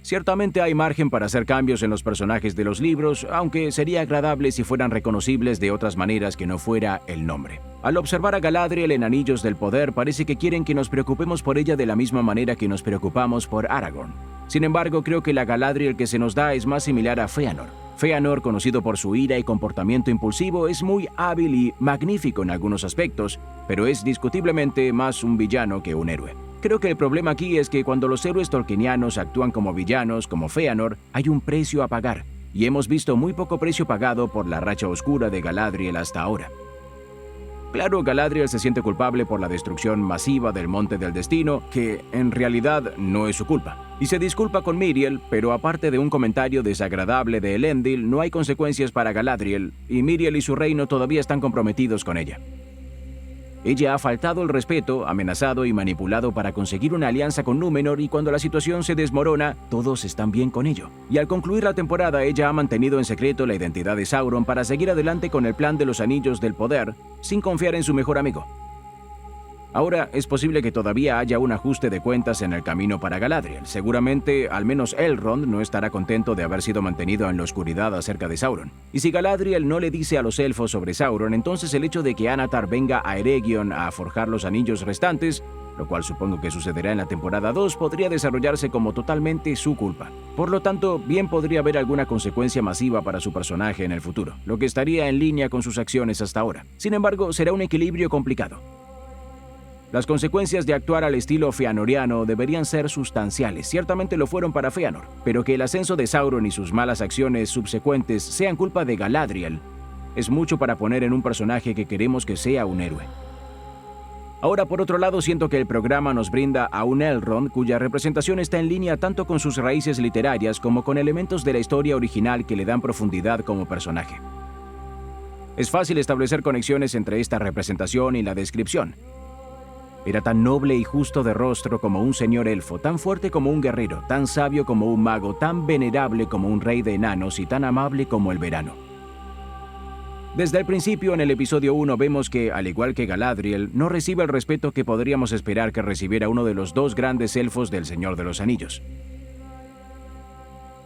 Ciertamente hay margen para hacer cambios en los personajes de los libros, aunque sería agradable si fueran reconocibles de otras maneras que no fuera el nombre. Al observar a Galadriel en Anillos del Poder, parece que quieren que nos preocupemos por ella de la misma manera que nos preocupamos por Aragorn. Sin embargo, creo que la Galadriel que se nos da es más similar a Fëanor. Fëanor, conocido por su ira y comportamiento impulsivo, es muy hábil y magnífico en algunos aspectos, pero es discutiblemente más un villano que un héroe. Creo que el problema aquí es que cuando los héroes tolkienianos actúan como villanos, como Fëanor, hay un precio a pagar, y hemos visto muy poco precio pagado por la racha oscura de Galadriel hasta ahora. Claro, Galadriel se siente culpable por la destrucción masiva del Monte del Destino, que en realidad no es su culpa. Y se disculpa con Miriel, pero aparte de un comentario desagradable de Elendil, no hay consecuencias para Galadriel, y Miriel y su reino todavía están comprometidos con ella. Ella ha faltado el respeto, amenazado y manipulado para conseguir una alianza con Númenor, y cuando la situación se desmorona, todos están bien con ello. Y al concluir la temporada, ella ha mantenido en secreto la identidad de Sauron para seguir adelante con el plan de los Anillos del Poder, sin confiar en su mejor amigo. Ahora, es posible que todavía haya un ajuste de cuentas en el camino para Galadriel. Seguramente, al menos Elrond no estará contento de haber sido mantenido en la oscuridad acerca de Sauron. Y si Galadriel no le dice a los elfos sobre Sauron, entonces el hecho de que Anatar venga a Eregion a forjar los anillos restantes, lo cual supongo que sucederá en la temporada 2, podría desarrollarse como totalmente su culpa. Por lo tanto, bien podría haber alguna consecuencia masiva para su personaje en el futuro, lo que estaría en línea con sus acciones hasta ahora. Sin embargo, será un equilibrio complicado. Las consecuencias de actuar al estilo feanoriano deberían ser sustanciales, ciertamente lo fueron para Feanor, pero que el ascenso de Sauron y sus malas acciones subsecuentes sean culpa de Galadriel es mucho para poner en un personaje que queremos que sea un héroe. Ahora, por otro lado, siento que el programa nos brinda a un Elrond cuya representación está en línea tanto con sus raíces literarias como con elementos de la historia original que le dan profundidad como personaje. Es fácil establecer conexiones entre esta representación y la descripción. Era tan noble y justo de rostro como un señor elfo, tan fuerte como un guerrero, tan sabio como un mago, tan venerable como un rey de enanos y tan amable como el verano. Desde el principio, en el episodio 1, vemos que, al igual que Galadriel, no recibe el respeto que podríamos esperar que recibiera uno de los dos grandes elfos del Señor de los Anillos.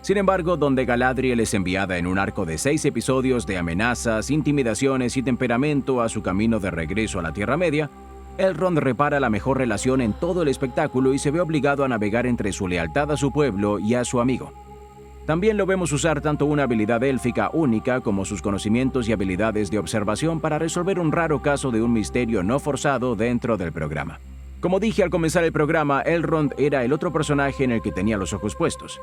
Sin embargo, donde Galadriel es enviada en un arco de 6 episodios de amenazas, intimidaciones y temperamento a su camino de regreso a la Tierra Media, Elrond repara la mejor relación en todo el espectáculo y se ve obligado a navegar entre su lealtad a su pueblo y a su amigo. También lo vemos usar tanto una habilidad élfica única como sus conocimientos y habilidades de observación para resolver un raro caso de un misterio no forzado dentro del programa. Como dije al comenzar el programa, Elrond era el otro personaje en el que tenía los ojos puestos.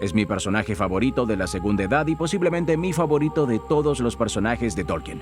Es mi personaje favorito de la Segunda Edad y posiblemente mi favorito de todos los personajes de Tolkien.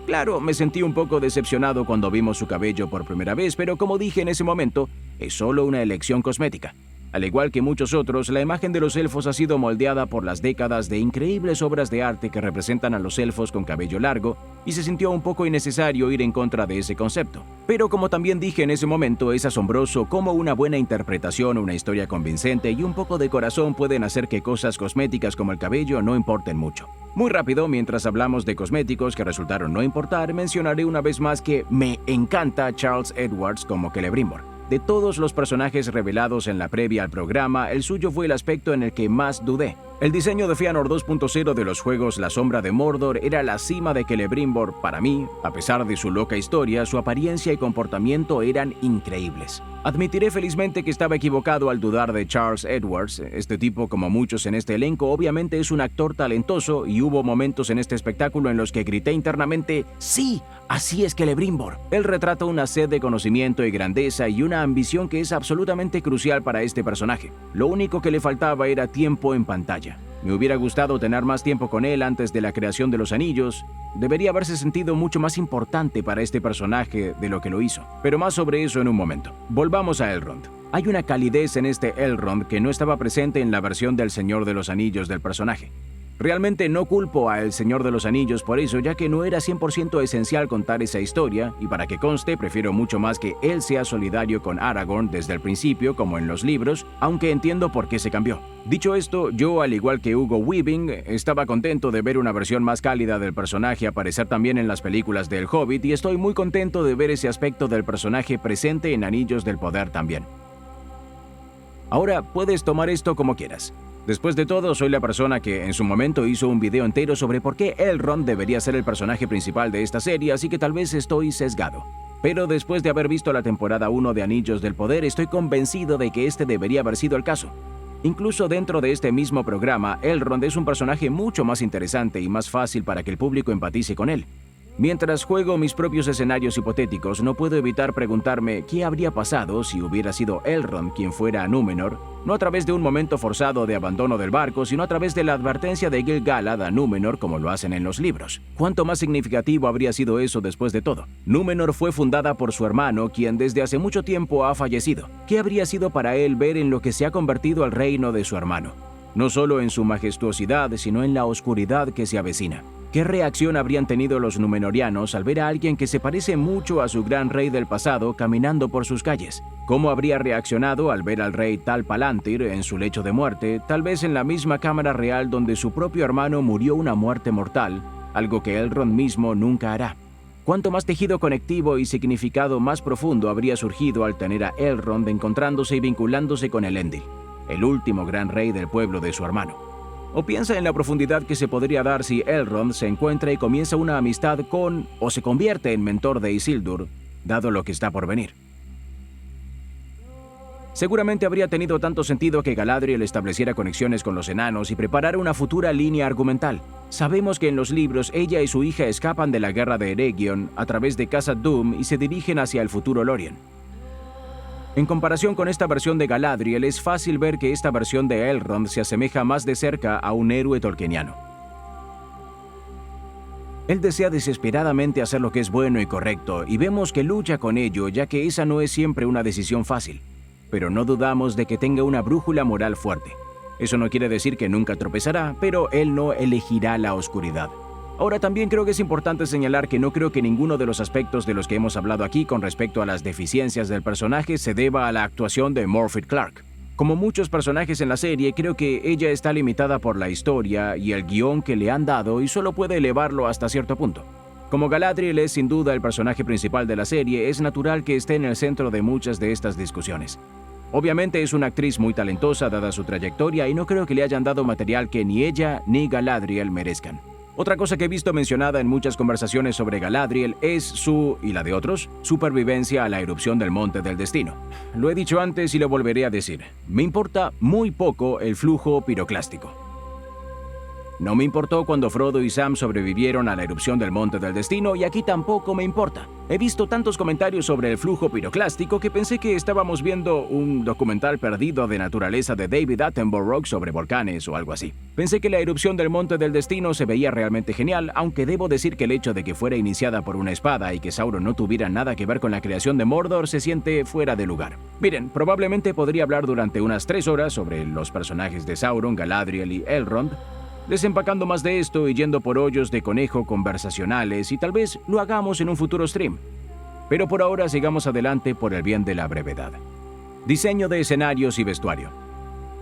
Claro, me sentí un poco decepcionado cuando vimos su cabello por primera vez, pero como dije en ese momento, es solo una elección cosmética. Al igual que muchos otros, la imagen de los elfos ha sido moldeada por las décadas de increíbles obras de arte que representan a los elfos con cabello largo, y se sintió un poco innecesario ir en contra de ese concepto. Pero como también dije en ese momento, es asombroso cómo una buena interpretación, una historia convincente y un poco de corazón pueden hacer que cosas cosméticas como el cabello no importen mucho. Muy rápido, mientras hablamos de cosméticos que resultaron no importar, mencionaré una vez más que me encanta Charles Edwards como Celebrimbor. De todos los personajes revelados en la previa al programa, el suyo fue el aspecto en el que más dudé. El diseño de Feanor 2.0 de los juegos La Sombra de Mordor era la cima de Celebrimbor para mí. A pesar de su loca historia, su apariencia y comportamiento eran increíbles. Admitiré felizmente que estaba equivocado al dudar de Charles Edwards. Este tipo, como muchos en este elenco, obviamente es un actor talentoso y hubo momentos en este espectáculo en los que grité internamente ¡sí! Así es Celebrimbor. Él retrata una sed de conocimiento y grandeza y una ambición que es absolutamente crucial para este personaje. Lo único que le faltaba era tiempo en pantalla. Me hubiera gustado tener más tiempo con él antes de la creación de los anillos. Debería haberse sentido mucho más importante para este personaje de lo que lo hizo. Pero más sobre eso en un momento. Volvamos a Elrond. Hay una calidez en este Elrond que no estaba presente en la versión del Señor de los Anillos del personaje. Realmente no culpo a El Señor de los Anillos por eso, ya que no era 100% esencial contar esa historia, y para que conste, prefiero mucho más que él sea solidario con Aragorn desde el principio, como en los libros, aunque entiendo por qué se cambió. Dicho esto, yo, al igual que Hugo Weaving, estaba contento de ver una versión más cálida del personaje aparecer también en las películas de El Hobbit, y estoy muy contento de ver ese aspecto del personaje presente en Anillos del Poder también. Ahora, puedes tomar esto como quieras. Después de todo, soy la persona que en su momento hizo un video entero sobre por qué Elrond debería ser el personaje principal de esta serie, así que tal vez estoy sesgado. Pero después de haber visto la temporada 1 de Anillos del Poder, estoy convencido de que este debería haber sido el caso. Incluso dentro de este mismo programa, Elrond es un personaje mucho más interesante y más fácil para que el público empatice con él. Mientras juego mis propios escenarios hipotéticos, no puedo evitar preguntarme qué habría pasado si hubiera sido Elrond quien fuera a Númenor, no a través de un momento forzado de abandono del barco, sino a través de la advertencia de Gil-galad a Númenor como lo hacen en los libros. ¿Cuánto más significativo habría sido eso después de todo? Númenor fue fundada por su hermano, quien desde hace mucho tiempo ha fallecido. ¿Qué habría sido para él ver en lo que se ha convertido el reino de su hermano? No solo en su majestuosidad, sino en la oscuridad que se avecina. ¿Qué reacción habrían tenido los númenorianos al ver a alguien que se parece mucho a su gran rey del pasado caminando por sus calles? ¿Cómo habría reaccionado al ver al rey Tal Palantir en su lecho de muerte, tal vez en la misma cámara real donde su propio hermano murió una muerte mortal, algo que Elrond mismo nunca hará? ¿Cuánto más tejido conectivo y significado más profundo habría surgido al tener a Elrond encontrándose y vinculándose con Elendil, el último gran rey del pueblo de su hermano? O piensa en la profundidad que se podría dar si Elrond se encuentra y comienza una amistad con, o se convierte en mentor de Isildur, dado lo que está por venir. Seguramente habría tenido tanto sentido que Galadriel estableciera conexiones con los enanos y preparara una futura línea argumental. Sabemos que en los libros ella y su hija escapan de la guerra de Eregion a través de Khazad-dûm y se dirigen hacia el futuro Lórien. En comparación con esta versión de Galadriel, es fácil ver que esta versión de Elrond se asemeja más de cerca a un héroe tolkieniano. Él desea desesperadamente hacer lo que es bueno y correcto, y vemos que lucha con ello, ya que esa no es siempre una decisión fácil. Pero no dudamos de que tenga una brújula moral fuerte. Eso no quiere decir que nunca tropezará, pero él no elegirá la oscuridad. Ahora, también creo que es importante señalar que no creo que ninguno de los aspectos de los que hemos hablado aquí con respecto a las deficiencias del personaje se deba a la actuación de Morfydd Clark. Como muchos personajes en la serie, creo que ella está limitada por la historia y el guión que le han dado y solo puede elevarlo hasta cierto punto. Como Galadriel es sin duda el personaje principal de la serie, es natural que esté en el centro de muchas de estas discusiones. Obviamente es una actriz muy talentosa dada su trayectoria y no creo que le hayan dado material que ni ella ni Galadriel merezcan. Otra cosa que he visto mencionada en muchas conversaciones sobre Galadriel es su, y la de otros, supervivencia a la erupción del Monte del Destino. Lo he dicho antes y lo volveré a decir. Me importa muy poco el flujo piroclástico. No me importó cuando Frodo y Sam sobrevivieron a la erupción del Monte del Destino y aquí tampoco me importa. He visto tantos comentarios sobre el flujo piroclástico que pensé que estábamos viendo un documental perdido de naturaleza de David Attenborough sobre volcanes o algo así. Pensé que la erupción del Monte del Destino se veía realmente genial, aunque debo decir que el hecho de que fuera iniciada por una espada y que Sauron no tuviera nada que ver con la creación de Mordor se siente fuera de lugar. Miren, probablemente podría hablar durante unas 3 horas sobre los personajes de Sauron, Galadriel y Elrond, desempacando más de esto y yendo por hoyos de conejo conversacionales, y tal vez lo hagamos en un futuro stream. Pero por ahora sigamos adelante por el bien de la brevedad. Diseño de escenarios y vestuario.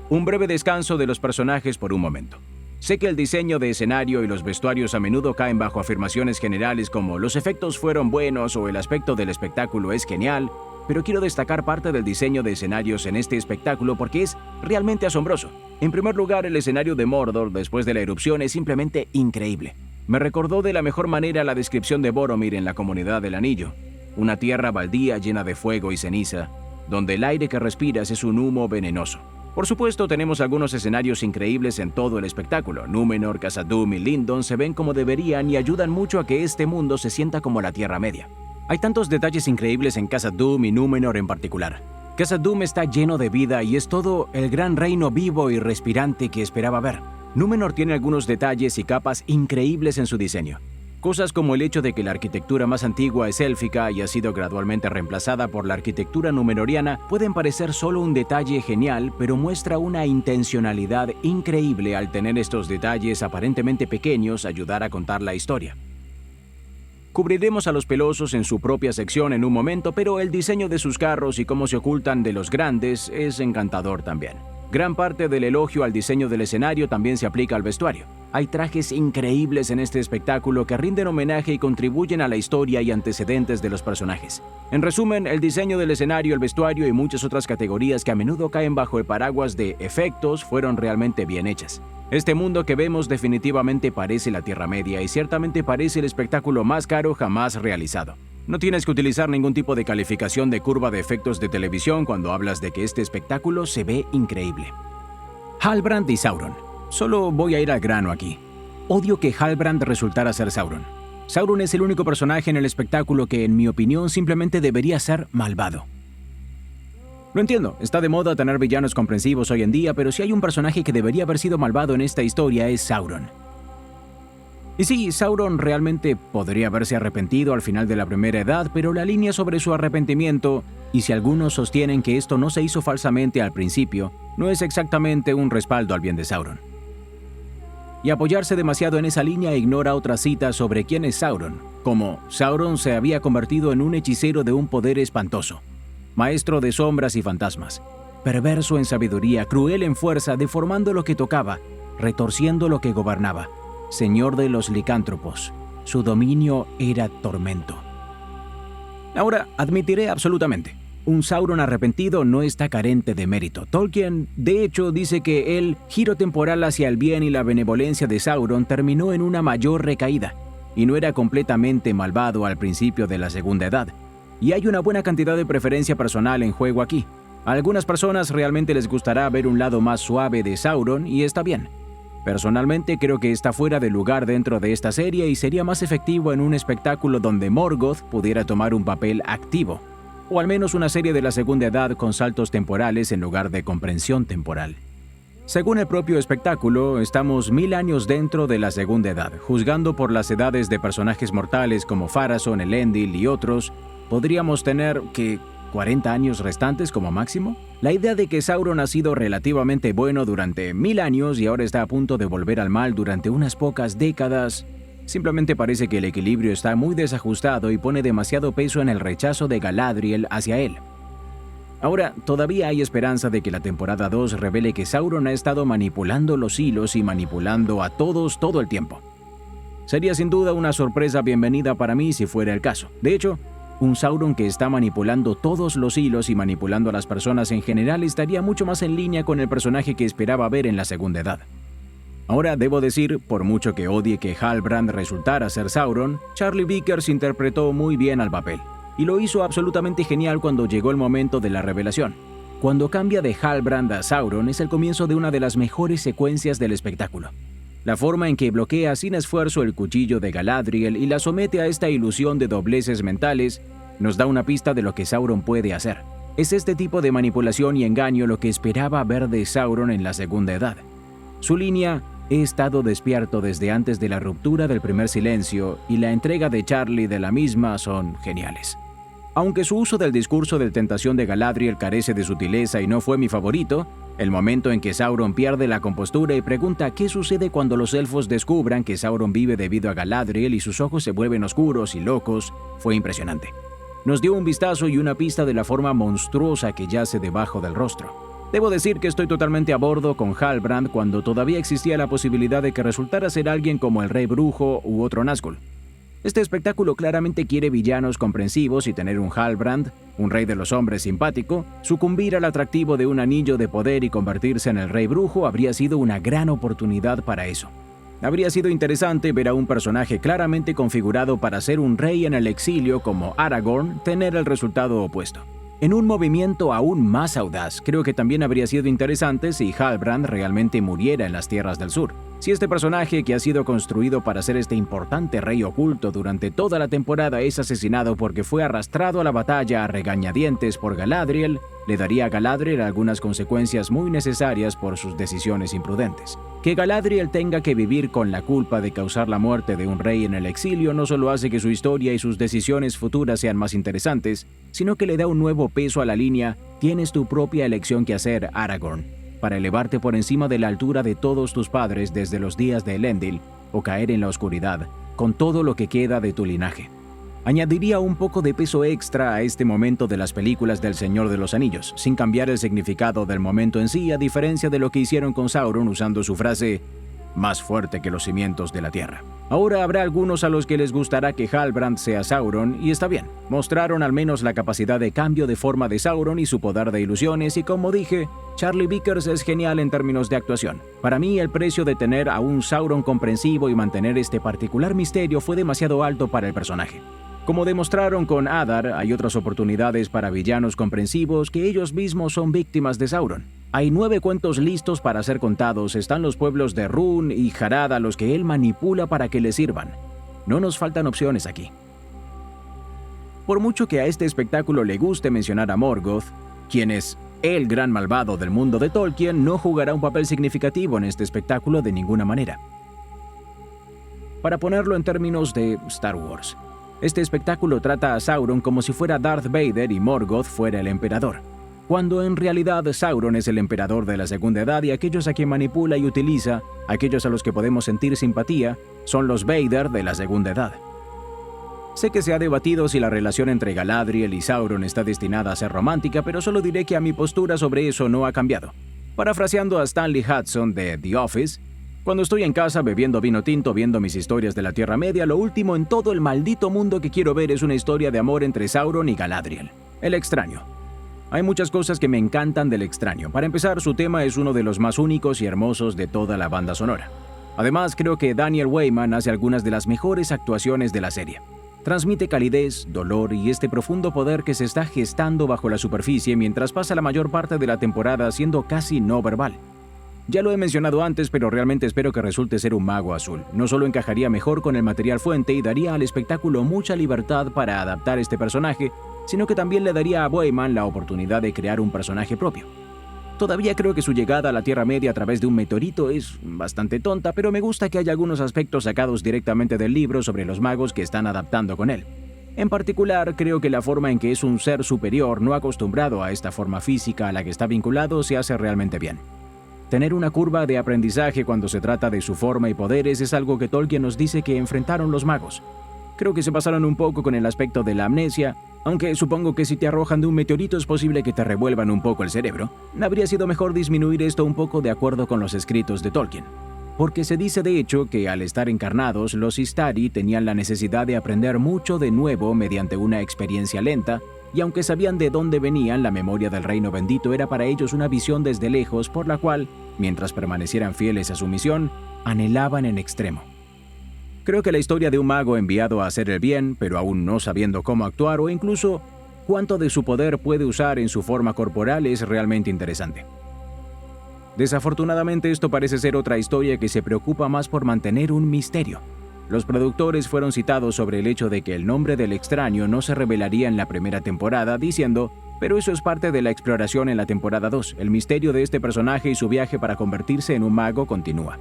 Un breve descanso de los personajes por un momento. Sé que el diseño de escenario y los vestuarios a menudo caen bajo afirmaciones generales como los efectos fueron buenos o el aspecto del espectáculo es genial, pero quiero destacar parte del diseño de escenarios en este espectáculo porque es realmente asombroso. En primer lugar, el escenario de Mordor después de la erupción es simplemente increíble. Me recordó de la mejor manera la descripción de Boromir en la Comunidad del Anillo. Una tierra baldía llena de fuego y ceniza, donde el aire que respiras es un humo venenoso. Por supuesto, tenemos algunos escenarios increíbles en todo el espectáculo. Númenor, Khazad-dûm y Lindon se ven como deberían y ayudan mucho a que este mundo se sienta como la Tierra Media. Hay tantos detalles increíbles en Khazad-dûm y Númenor en particular. Khazad-dûm está lleno de vida y es todo el gran reino vivo y respirante que esperaba ver. Númenor tiene algunos detalles y capas increíbles en su diseño. Cosas como el hecho de que la arquitectura más antigua es élfica y ha sido gradualmente reemplazada por la arquitectura númenoriana pueden parecer solo un detalle genial, pero muestra una intencionalidad increíble al tener estos detalles aparentemente pequeños ayudar a contar la historia. Cubriremos a los pelosos en su propia sección en un momento, pero el diseño de sus carros y cómo se ocultan de los grandes es encantador también. Gran parte del elogio al diseño del escenario también se aplica al vestuario. Hay trajes increíbles en este espectáculo que rinden homenaje y contribuyen a la historia y antecedentes de los personajes. En resumen, el diseño del escenario, el vestuario y muchas otras categorías que a menudo caen bajo el paraguas de efectos fueron realmente bien hechas. Este mundo que vemos definitivamente parece la Tierra Media y ciertamente parece el espectáculo más caro jamás realizado. No tienes que utilizar ningún tipo de calificación de curva de efectos de televisión cuando hablas de que este espectáculo se ve increíble. Halbrand y Sauron. Solo voy a ir al grano aquí. Odio que Halbrand resultara ser Sauron. Sauron es el único personaje en el espectáculo que, en mi opinión, simplemente debería ser malvado. Lo entiendo, está de moda tener villanos comprensivos hoy en día, pero si hay un personaje que debería haber sido malvado en esta historia es Sauron. Y sí, Sauron realmente podría haberse arrepentido al final de la Primera Edad, pero la línea sobre su arrepentimiento, y si algunos sostienen que esto no se hizo falsamente al principio, no es exactamente un respaldo al bien de Sauron. Y apoyarse demasiado en esa línea ignora otras citas sobre quién es Sauron, como Sauron se había convertido en un hechicero de un poder espantoso, maestro de sombras y fantasmas, perverso en sabiduría, cruel en fuerza, deformando lo que tocaba, retorciendo lo que gobernaba, señor de los licántropos. Su dominio era tormento. Ahora, admitiré absolutamente, un Sauron arrepentido no está carente de mérito. Tolkien, de hecho, dice que el giro temporal hacia el bien y la benevolencia de Sauron terminó en una mayor recaída, y no era completamente malvado al principio de la Segunda Edad. Y hay una buena cantidad de preferencia personal en juego aquí. A algunas personas realmente les gustará ver un lado más suave de Sauron, y está bien. Personalmente creo que está fuera de lugar dentro de esta serie y sería más efectivo en un espectáculo donde Morgoth pudiera tomar un papel activo, o al menos una serie de la Segunda Edad con saltos temporales en lugar de comprensión temporal. Según el propio espectáculo, estamos 1000 años dentro de la Segunda Edad. Juzgando por las edades de personajes mortales como Pharazôn, Elendil y otros, podríamos tener que 40 años restantes como máximo. La idea de que Sauron ha sido relativamente bueno durante 1000 años y ahora está a punto de volver al mal durante unas pocas décadas, simplemente parece que el equilibrio está muy desajustado y pone demasiado peso en el rechazo de Galadriel hacia él. Ahora, todavía hay esperanza de que la temporada 2 revele que Sauron ha estado manipulando los hilos y manipulando a todos todo el tiempo. Sería sin duda una sorpresa bienvenida para mí si fuera el caso. De hecho, un Sauron que está manipulando todos los hilos y manipulando a las personas en general estaría mucho más en línea con el personaje que esperaba ver en la Segunda Edad. Ahora, debo decir, por mucho que odie que Halbrand resultara ser Sauron, Charlie Vickers interpretó muy bien al papel, y lo hizo absolutamente genial cuando llegó el momento de la revelación. Cuando cambia de Halbrand a Sauron es el comienzo de una de las mejores secuencias del espectáculo. La forma en que bloquea sin esfuerzo el cuchillo de Galadriel y la somete a esta ilusión de dobleces mentales nos da una pista de lo que Sauron puede hacer. Es este tipo de manipulación y engaño lo que esperaba ver de Sauron en la Segunda Edad. Su línea "he estado despierto desde antes de la ruptura del primer silencio" y la entrega de Charlie de la misma son geniales. Aunque su uso del discurso de tentación de Galadriel carece de sutileza y no fue mi favorito, el momento en que Sauron pierde la compostura y pregunta qué sucede cuando los elfos descubran que Sauron vive debido a Galadriel y sus ojos se vuelven oscuros y locos fue impresionante. Nos dio un vistazo y una pista de la forma monstruosa que yace debajo del rostro. Debo decir que estoy totalmente a bordo con Halbrand cuando todavía existía la posibilidad de que resultara ser alguien como el Rey Brujo u otro Nazgûl. Este espectáculo claramente quiere villanos comprensivos y tener un Halbrand, un rey de los hombres simpático, sucumbir al atractivo de un anillo de poder y convertirse en el Rey Brujo habría sido una gran oportunidad para eso. Habría sido interesante ver a un personaje claramente configurado para ser un rey en el exilio como Aragorn tener el resultado opuesto. En un movimiento aún más audaz, creo que también habría sido interesante si Halbrand realmente muriera en las Tierras del Sur. Si este personaje que ha sido construido para ser este importante rey oculto durante toda la temporada es asesinado porque fue arrastrado a la batalla a regañadientes por Galadriel, le daría a Galadriel algunas consecuencias muy necesarias por sus decisiones imprudentes. Que Galadriel tenga que vivir con la culpa de causar la muerte de un rey en el exilio no solo hace que su historia y sus decisiones futuras sean más interesantes, sino que le da un nuevo peso a la línea "tienes tu propia elección que hacer, Aragorn", para elevarte por encima de la altura de todos tus padres desde los días de Elendil o caer en la oscuridad, con todo lo que queda de tu linaje. Añadiría un poco de peso extra a este momento de las películas del Señor de los Anillos, sin cambiar el significado del momento en sí, a diferencia de lo que hicieron con Sauron usando su frase "más fuerte que los cimientos de la tierra". Ahora habrá algunos a los que les gustará que Halbrand sea Sauron, y está bien. Mostraron al menos la capacidad de cambio de forma de Sauron y su poder de ilusiones, y como dije, Charlie Vickers es genial en términos de actuación. Para mí, el precio de tener a un Sauron comprensivo y mantener este particular misterio fue demasiado alto para el personaje. Como demostraron con Adar, hay otras oportunidades para villanos comprensivos que ellos mismos son víctimas de Sauron. Hay 9 cuentos listos para ser contados, están los pueblos de Rhûn y Harad a los que él manipula para que le sirvan. No nos faltan opciones aquí. Por mucho que a este espectáculo le guste mencionar a Morgoth, quien es el gran malvado del mundo de Tolkien, no jugará un papel significativo en este espectáculo de ninguna manera. Para ponerlo en términos de Star Wars, este espectáculo trata a Sauron como si fuera Darth Vader y Morgoth fuera el emperador, cuando en realidad Sauron es el emperador de la Segunda Edad y aquellos a quien manipula y utiliza, aquellos a los que podemos sentir simpatía, son los Vader de la Segunda Edad. Sé que se ha debatido si la relación entre Galadriel y Sauron está destinada a ser romántica, pero solo diré que mi postura sobre eso no ha cambiado. Parafraseando a Stanley Hudson de The Office, cuando estoy en casa bebiendo vino tinto viendo mis historias de la Tierra Media, lo último en todo el maldito mundo que quiero ver es una historia de amor entre Sauron y Galadriel. El extraño. Hay muchas cosas que me encantan del extraño. Para empezar, su tema es uno de los más únicos y hermosos de toda la banda sonora. Además, creo que Daniel Wyman hace algunas de las mejores actuaciones de la serie. Transmite calidez, dolor y este profundo poder que se está gestando bajo la superficie mientras pasa la mayor parte de la temporada siendo casi no verbal. Ya lo he mencionado antes, pero realmente espero que resulte ser un mago azul. No solo encajaría mejor con el material fuente y daría al espectáculo mucha libertad para adaptar este personaje, sino que también le daría a Wyman la oportunidad de crear un personaje propio. Todavía creo que su llegada a la Tierra Media a través de un meteorito es bastante tonta, pero me gusta que haya algunos aspectos sacados directamente del libro sobre los magos que están adaptando con él. En particular, creo que la forma en que es un ser superior no acostumbrado a esta forma física a la que está vinculado se hace realmente bien. Tener una curva de aprendizaje cuando se trata de su forma y poderes es algo que Tolkien nos dice que enfrentaron los magos. Creo que se pasaron un poco con el aspecto de la amnesia, aunque supongo que si te arrojan de un meteorito es posible que te revuelvan un poco el cerebro. Habría sido mejor disminuir esto un poco de acuerdo con los escritos de Tolkien. Porque se dice de hecho que al estar encarnados, los Istari tenían la necesidad de aprender mucho de nuevo mediante una experiencia lenta, y aunque sabían de dónde venían, la memoria del Reino Bendito era para ellos una visión desde lejos por la cual, mientras permanecieran fieles a su misión, anhelaban en extremo. Creo que la historia de un mago enviado a hacer el bien, pero aún no sabiendo cómo actuar o incluso cuánto de su poder puede usar en su forma corporal es realmente interesante. Desafortunadamente, esto parece ser otra historia que se preocupa más por mantener un misterio. Los productores fueron citados sobre el hecho de que el nombre del extraño no se revelaría en la primera temporada, diciendo, pero eso es parte de la exploración en la temporada 2. El misterio de este personaje y su viaje para convertirse en un mago continúa.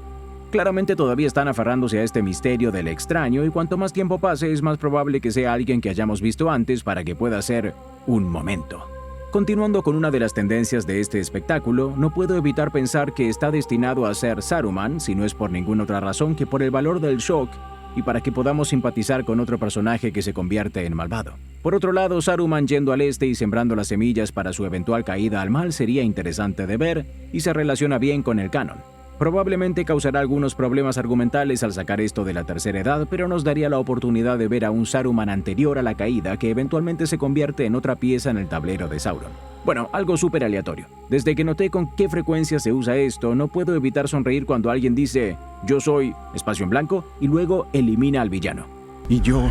Claramente todavía están aferrándose a este misterio del extraño y cuanto más tiempo pase es más probable que sea alguien que hayamos visto antes para que pueda ser un momento. Continuando con una de las tendencias de este espectáculo, no puedo evitar pensar que está destinado a ser Saruman, si no es por ninguna otra razón que por el valor del shock y para que podamos simpatizar con otro personaje que se convierte en malvado. Por otro lado, Saruman yendo al este y sembrando las semillas para su eventual caída al mal sería interesante de ver y se relaciona bien con el canon. Probablemente causará algunos problemas argumentales al sacar esto de la tercera edad, pero nos daría la oportunidad de ver a un Saruman anterior a la caída que eventualmente se convierte en otra pieza en el tablero de Sauron. Bueno, algo súper aleatorio. Desde que noté con qué frecuencia se usa esto, no puedo evitar sonreír cuando alguien dice «yo soy» espacio en blanco y luego elimina al villano. Y yo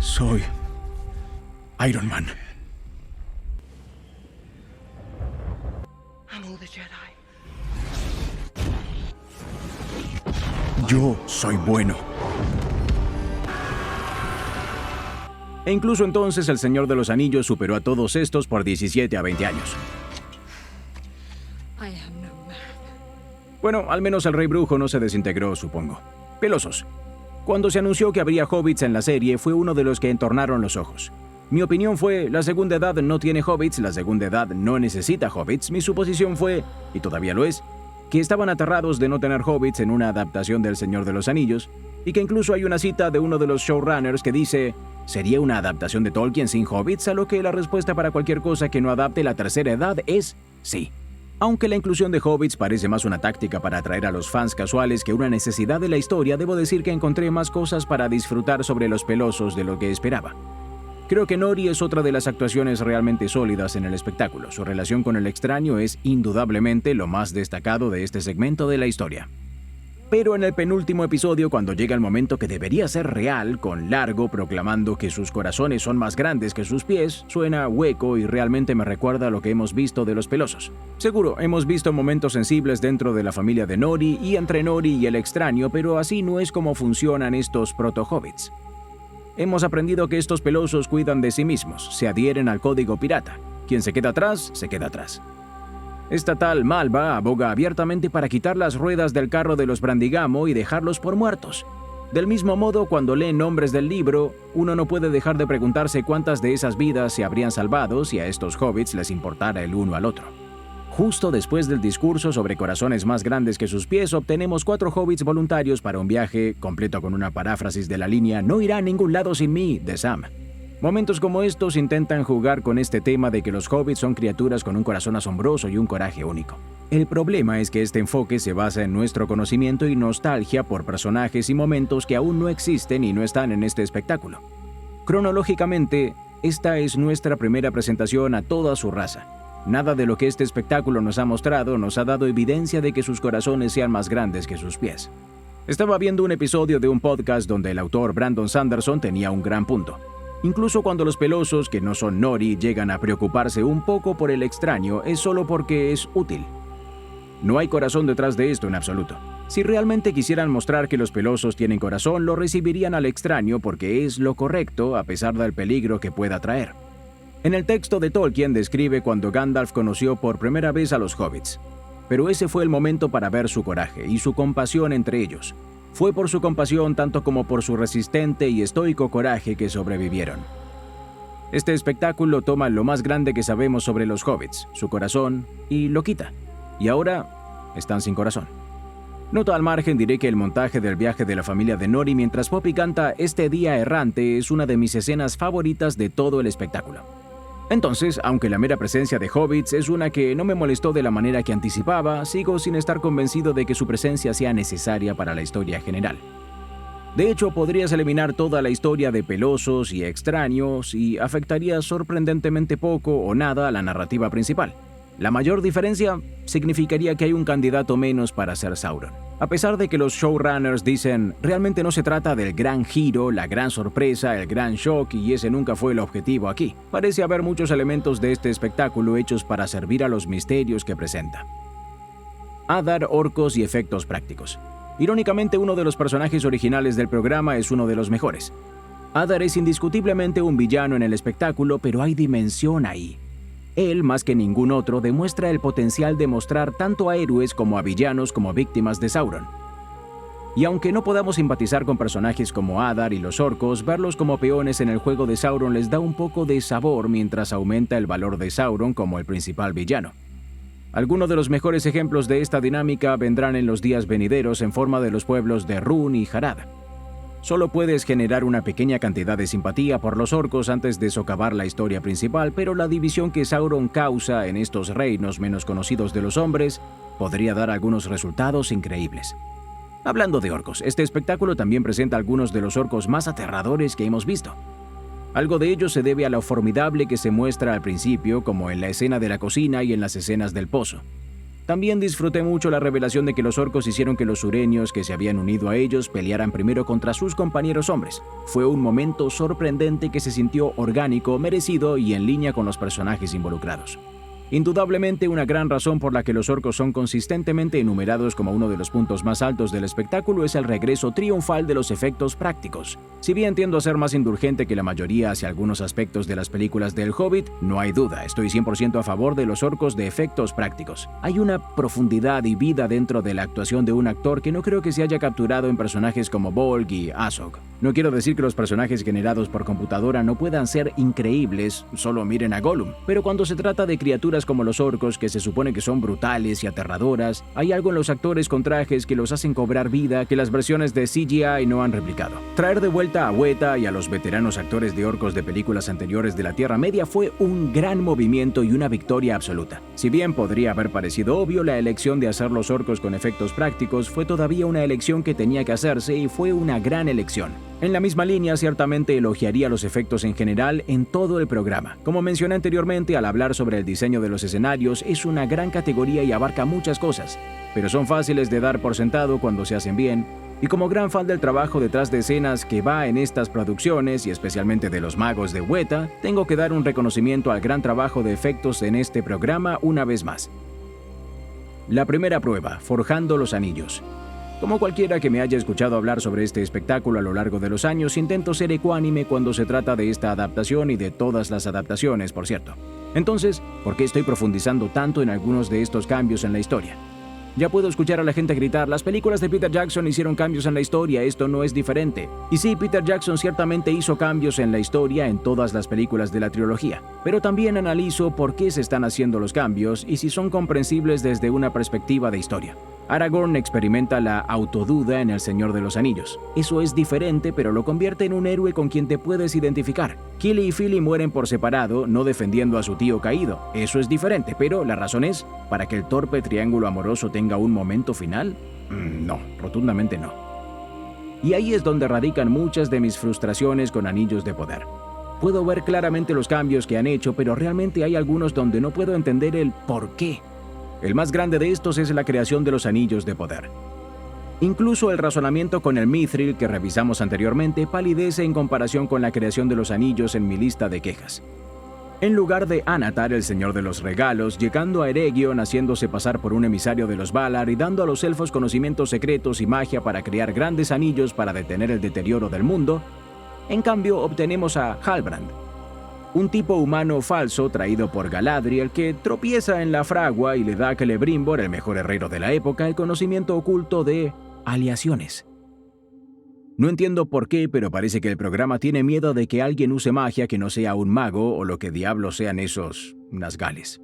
soy Iron Man. I'm all the Jedi. Yo soy bueno. E incluso entonces el Señor de los Anillos superó a todos estos por 17 a 20 años. I am no man. Bueno, al menos el Rey Brujo no se desintegró, supongo. Pelosos. Cuando se anunció que habría hobbits en la serie, fue uno de los que entornaron los ojos. Mi opinión fue, la Segunda Edad no tiene hobbits, la Segunda Edad no necesita hobbits. Mi suposición fue, y todavía lo es, que estaban aterrados de no tener hobbits en una adaptación del Señor de los Anillos, y que incluso hay una cita de uno de los showrunners que dice ¿sería una adaptación de Tolkien sin hobbits? A lo que la respuesta para cualquier cosa que no adapte la tercera edad es sí. Aunque la inclusión de hobbits parece más una táctica para atraer a los fans casuales que una necesidad de la historia, debo decir que encontré más cosas para disfrutar sobre los pelosos de lo que esperaba. Creo que Nori es otra de las actuaciones realmente sólidas en el espectáculo. Su relación con el extraño es indudablemente lo más destacado de este segmento de la historia. Pero en el penúltimo episodio, cuando llega el momento que debería ser real, con Largo proclamando que sus corazones son más grandes que sus pies, suena hueco y realmente me recuerda a lo que hemos visto de los pelosos. Seguro, hemos visto momentos sensibles dentro de la familia de Nori y entre Nori y el extraño, pero así no es como funcionan estos proto-hobbits. Hemos aprendido que estos pelosos cuidan de sí mismos, se adhieren al código pirata. Quien se queda atrás, se queda atrás. Esta tal Malva aboga abiertamente para quitar las ruedas del carro de los Brandigamo y dejarlos por muertos. Del mismo modo, cuando leen nombres del libro, uno no puede dejar de preguntarse cuántas de esas vidas se habrían salvado si a estos hobbits les importara el uno al otro. Justo después del discurso sobre corazones más grandes que sus pies, obtenemos 4 hobbits voluntarios para un viaje, completo con una paráfrasis de la línea "No irá a ningún lado sin mí" de Sam. Momentos como estos intentan jugar con este tema de que los hobbits son criaturas con un corazón asombroso y un coraje único. El problema es que este enfoque se basa en nuestro conocimiento y nostalgia por personajes y momentos que aún no existen y no están en este espectáculo. Cronológicamente, esta es nuestra primera presentación a toda su raza. Nada de lo que este espectáculo nos ha mostrado nos ha dado evidencia de que sus corazones sean más grandes que sus pies. Estaba viendo un episodio de un podcast donde el autor Brandon Sanderson tenía un gran punto. Incluso cuando los pelosos, que no son Nori, llegan a preocuparse un poco por el extraño, es solo porque es útil. No hay corazón detrás de esto en absoluto. Si realmente quisieran mostrar que los pelosos tienen corazón, lo recibirían al extraño porque es lo correcto a pesar del peligro que pueda traer. En el texto de Tolkien describe cuando Gandalf conoció por primera vez a los hobbits. Pero ese fue el momento para ver su coraje y su compasión entre ellos. Fue por su compasión tanto como por su resistente y estoico coraje que sobrevivieron. Este espectáculo toma lo más grande que sabemos sobre los hobbits, su corazón, y lo quita. Y ahora están sin corazón. Nota al margen diré que el montaje del viaje de la familia de Nori mientras Poppy canta "Este día errante" es una de mis escenas favoritas de todo el espectáculo. Entonces, aunque la mera presencia de hobbits es una que no me molestó de la manera que anticipaba, sigo sin estar convencido de que su presencia sea necesaria para la historia general. De hecho, podrías eliminar toda la historia de pelosos y extraños y afectaría sorprendentemente poco o nada a la narrativa principal. La mayor diferencia significaría que hay un candidato menos para ser Sauron. A pesar de que los showrunners dicen, realmente no se trata del gran giro, la gran sorpresa, el gran shock y ese nunca fue el objetivo aquí. Parece haber muchos elementos de este espectáculo hechos para servir a los misterios que presenta. Adar, orcos y efectos prácticos. Irónicamente, uno de los personajes originales del programa es uno de los mejores. Adar es indiscutiblemente un villano en el espectáculo, pero hay dimensión ahí. Él, más que ningún otro, demuestra el potencial de mostrar tanto a héroes como a villanos como víctimas de Sauron. Y aunque no podamos simpatizar con personajes como Adar y los orcos, verlos como peones en el juego de Sauron les da un poco de sabor mientras aumenta el valor de Sauron como el principal villano. Algunos de los mejores ejemplos de esta dinámica vendrán en los días venideros en forma de los pueblos de Rhûn y Harad. Solo puedes generar una pequeña cantidad de simpatía por los orcos antes de socavar la historia principal, pero la división que Sauron causa en estos reinos menos conocidos de los hombres podría dar algunos resultados increíbles. Hablando de orcos, este espectáculo también presenta algunos de los orcos más aterradores que hemos visto. Algo de ello se debe a lo formidable que se muestra al principio, como en la escena de la cocina y en las escenas del pozo. También disfruté mucho la revelación de que los orcos hicieron que los sureños que se habían unido a ellos pelearan primero contra sus compañeros hombres. Fue un momento sorprendente que se sintió orgánico, merecido y en línea con los personajes involucrados. Indudablemente una gran razón por la que los orcos son consistentemente enumerados como uno de los puntos más altos del espectáculo es el regreso triunfal de los efectos prácticos. Si bien tiendo a ser más indulgente que la mayoría hacia algunos aspectos de las películas del Hobbit, no hay duda, estoy 100% a favor de los orcos de efectos prácticos. Hay una profundidad y vida dentro de la actuación de un actor que no creo que se haya capturado en personajes como Bolg y Azog. No quiero decir que los personajes generados por computadora no puedan ser increíbles, solo miren a Gollum, pero cuando se trata de criaturas como los orcos, que se supone que son brutales y aterradoras, hay algo en los actores con trajes que los hacen cobrar vida que las versiones de CGI no han replicado. Traer de vuelta a Weta y a los veteranos actores de orcos de películas anteriores de la Tierra Media fue un gran movimiento y una victoria absoluta. Si bien podría haber parecido obvio, la elección de hacer los orcos con efectos prácticos fue todavía una elección que tenía que hacerse y fue una gran elección. En la misma línea, ciertamente elogiaría los efectos en general en todo el programa. Como mencioné anteriormente, al hablar sobre el diseño de los escenarios, es una gran categoría y abarca muchas cosas. pero son fáciles de dar por sentado cuando se hacen bien, y como gran fan del trabajo detrás de escenas que va en estas producciones y especialmente de los magos de Weta, tengo que dar un reconocimiento al gran trabajo de efectos en este programa una vez más. La primera prueba, forjando los anillos. Como cualquiera que me haya escuchado hablar sobre este espectáculo a lo largo de los años, intento ser ecuánime cuando se trata de esta adaptación y de todas las adaptaciones, por cierto. Entonces, ¿por qué estoy profundizando tanto en algunos de estos cambios en la historia? Ya puedo escuchar a la gente gritar, las películas de Peter Jackson hicieron cambios en la historia, esto no es diferente. Y sí, Peter Jackson ciertamente hizo cambios en la historia en todas las películas de la trilogía, pero también analizo por qué se están haciendo los cambios y si son comprensibles desde una perspectiva de historia. Aragorn experimenta la autoduda en El Señor de los Anillos. Eso es diferente, pero lo convierte en un héroe con quien te puedes identificar. Gilly y Philly mueren por separado, no defendiendo a su tío caído. Eso es diferente, pero la razón es, ¿para que el torpe triángulo amoroso tenga un momento final? No, rotundamente no. Y ahí es donde radican muchas de mis frustraciones con Anillos de Poder. Puedo ver claramente los cambios que han hecho, pero realmente hay algunos donde no puedo entender el por qué. El más grande de estos es la creación de los Anillos de Poder. Incluso el razonamiento con el Mithril que revisamos anteriormente palidece en comparación con la creación de los anillos en mi lista de quejas. En lugar de Anatar, el Señor de los Regalos, llegando a Eregion haciéndose pasar por un emisario de los Valar y dando a los elfos conocimientos secretos y magia para crear grandes anillos para detener el deterioro del mundo, en cambio obtenemos a Halbrand, un tipo humano falso traído por Galadriel que tropieza en la fragua y le da a Celebrimbor, el mejor herrero de la época, el conocimiento oculto de aleaciones. No entiendo por qué, pero parece que el programa tiene miedo de que alguien use magia que no sea un mago o lo que diablos sean esos nazgales.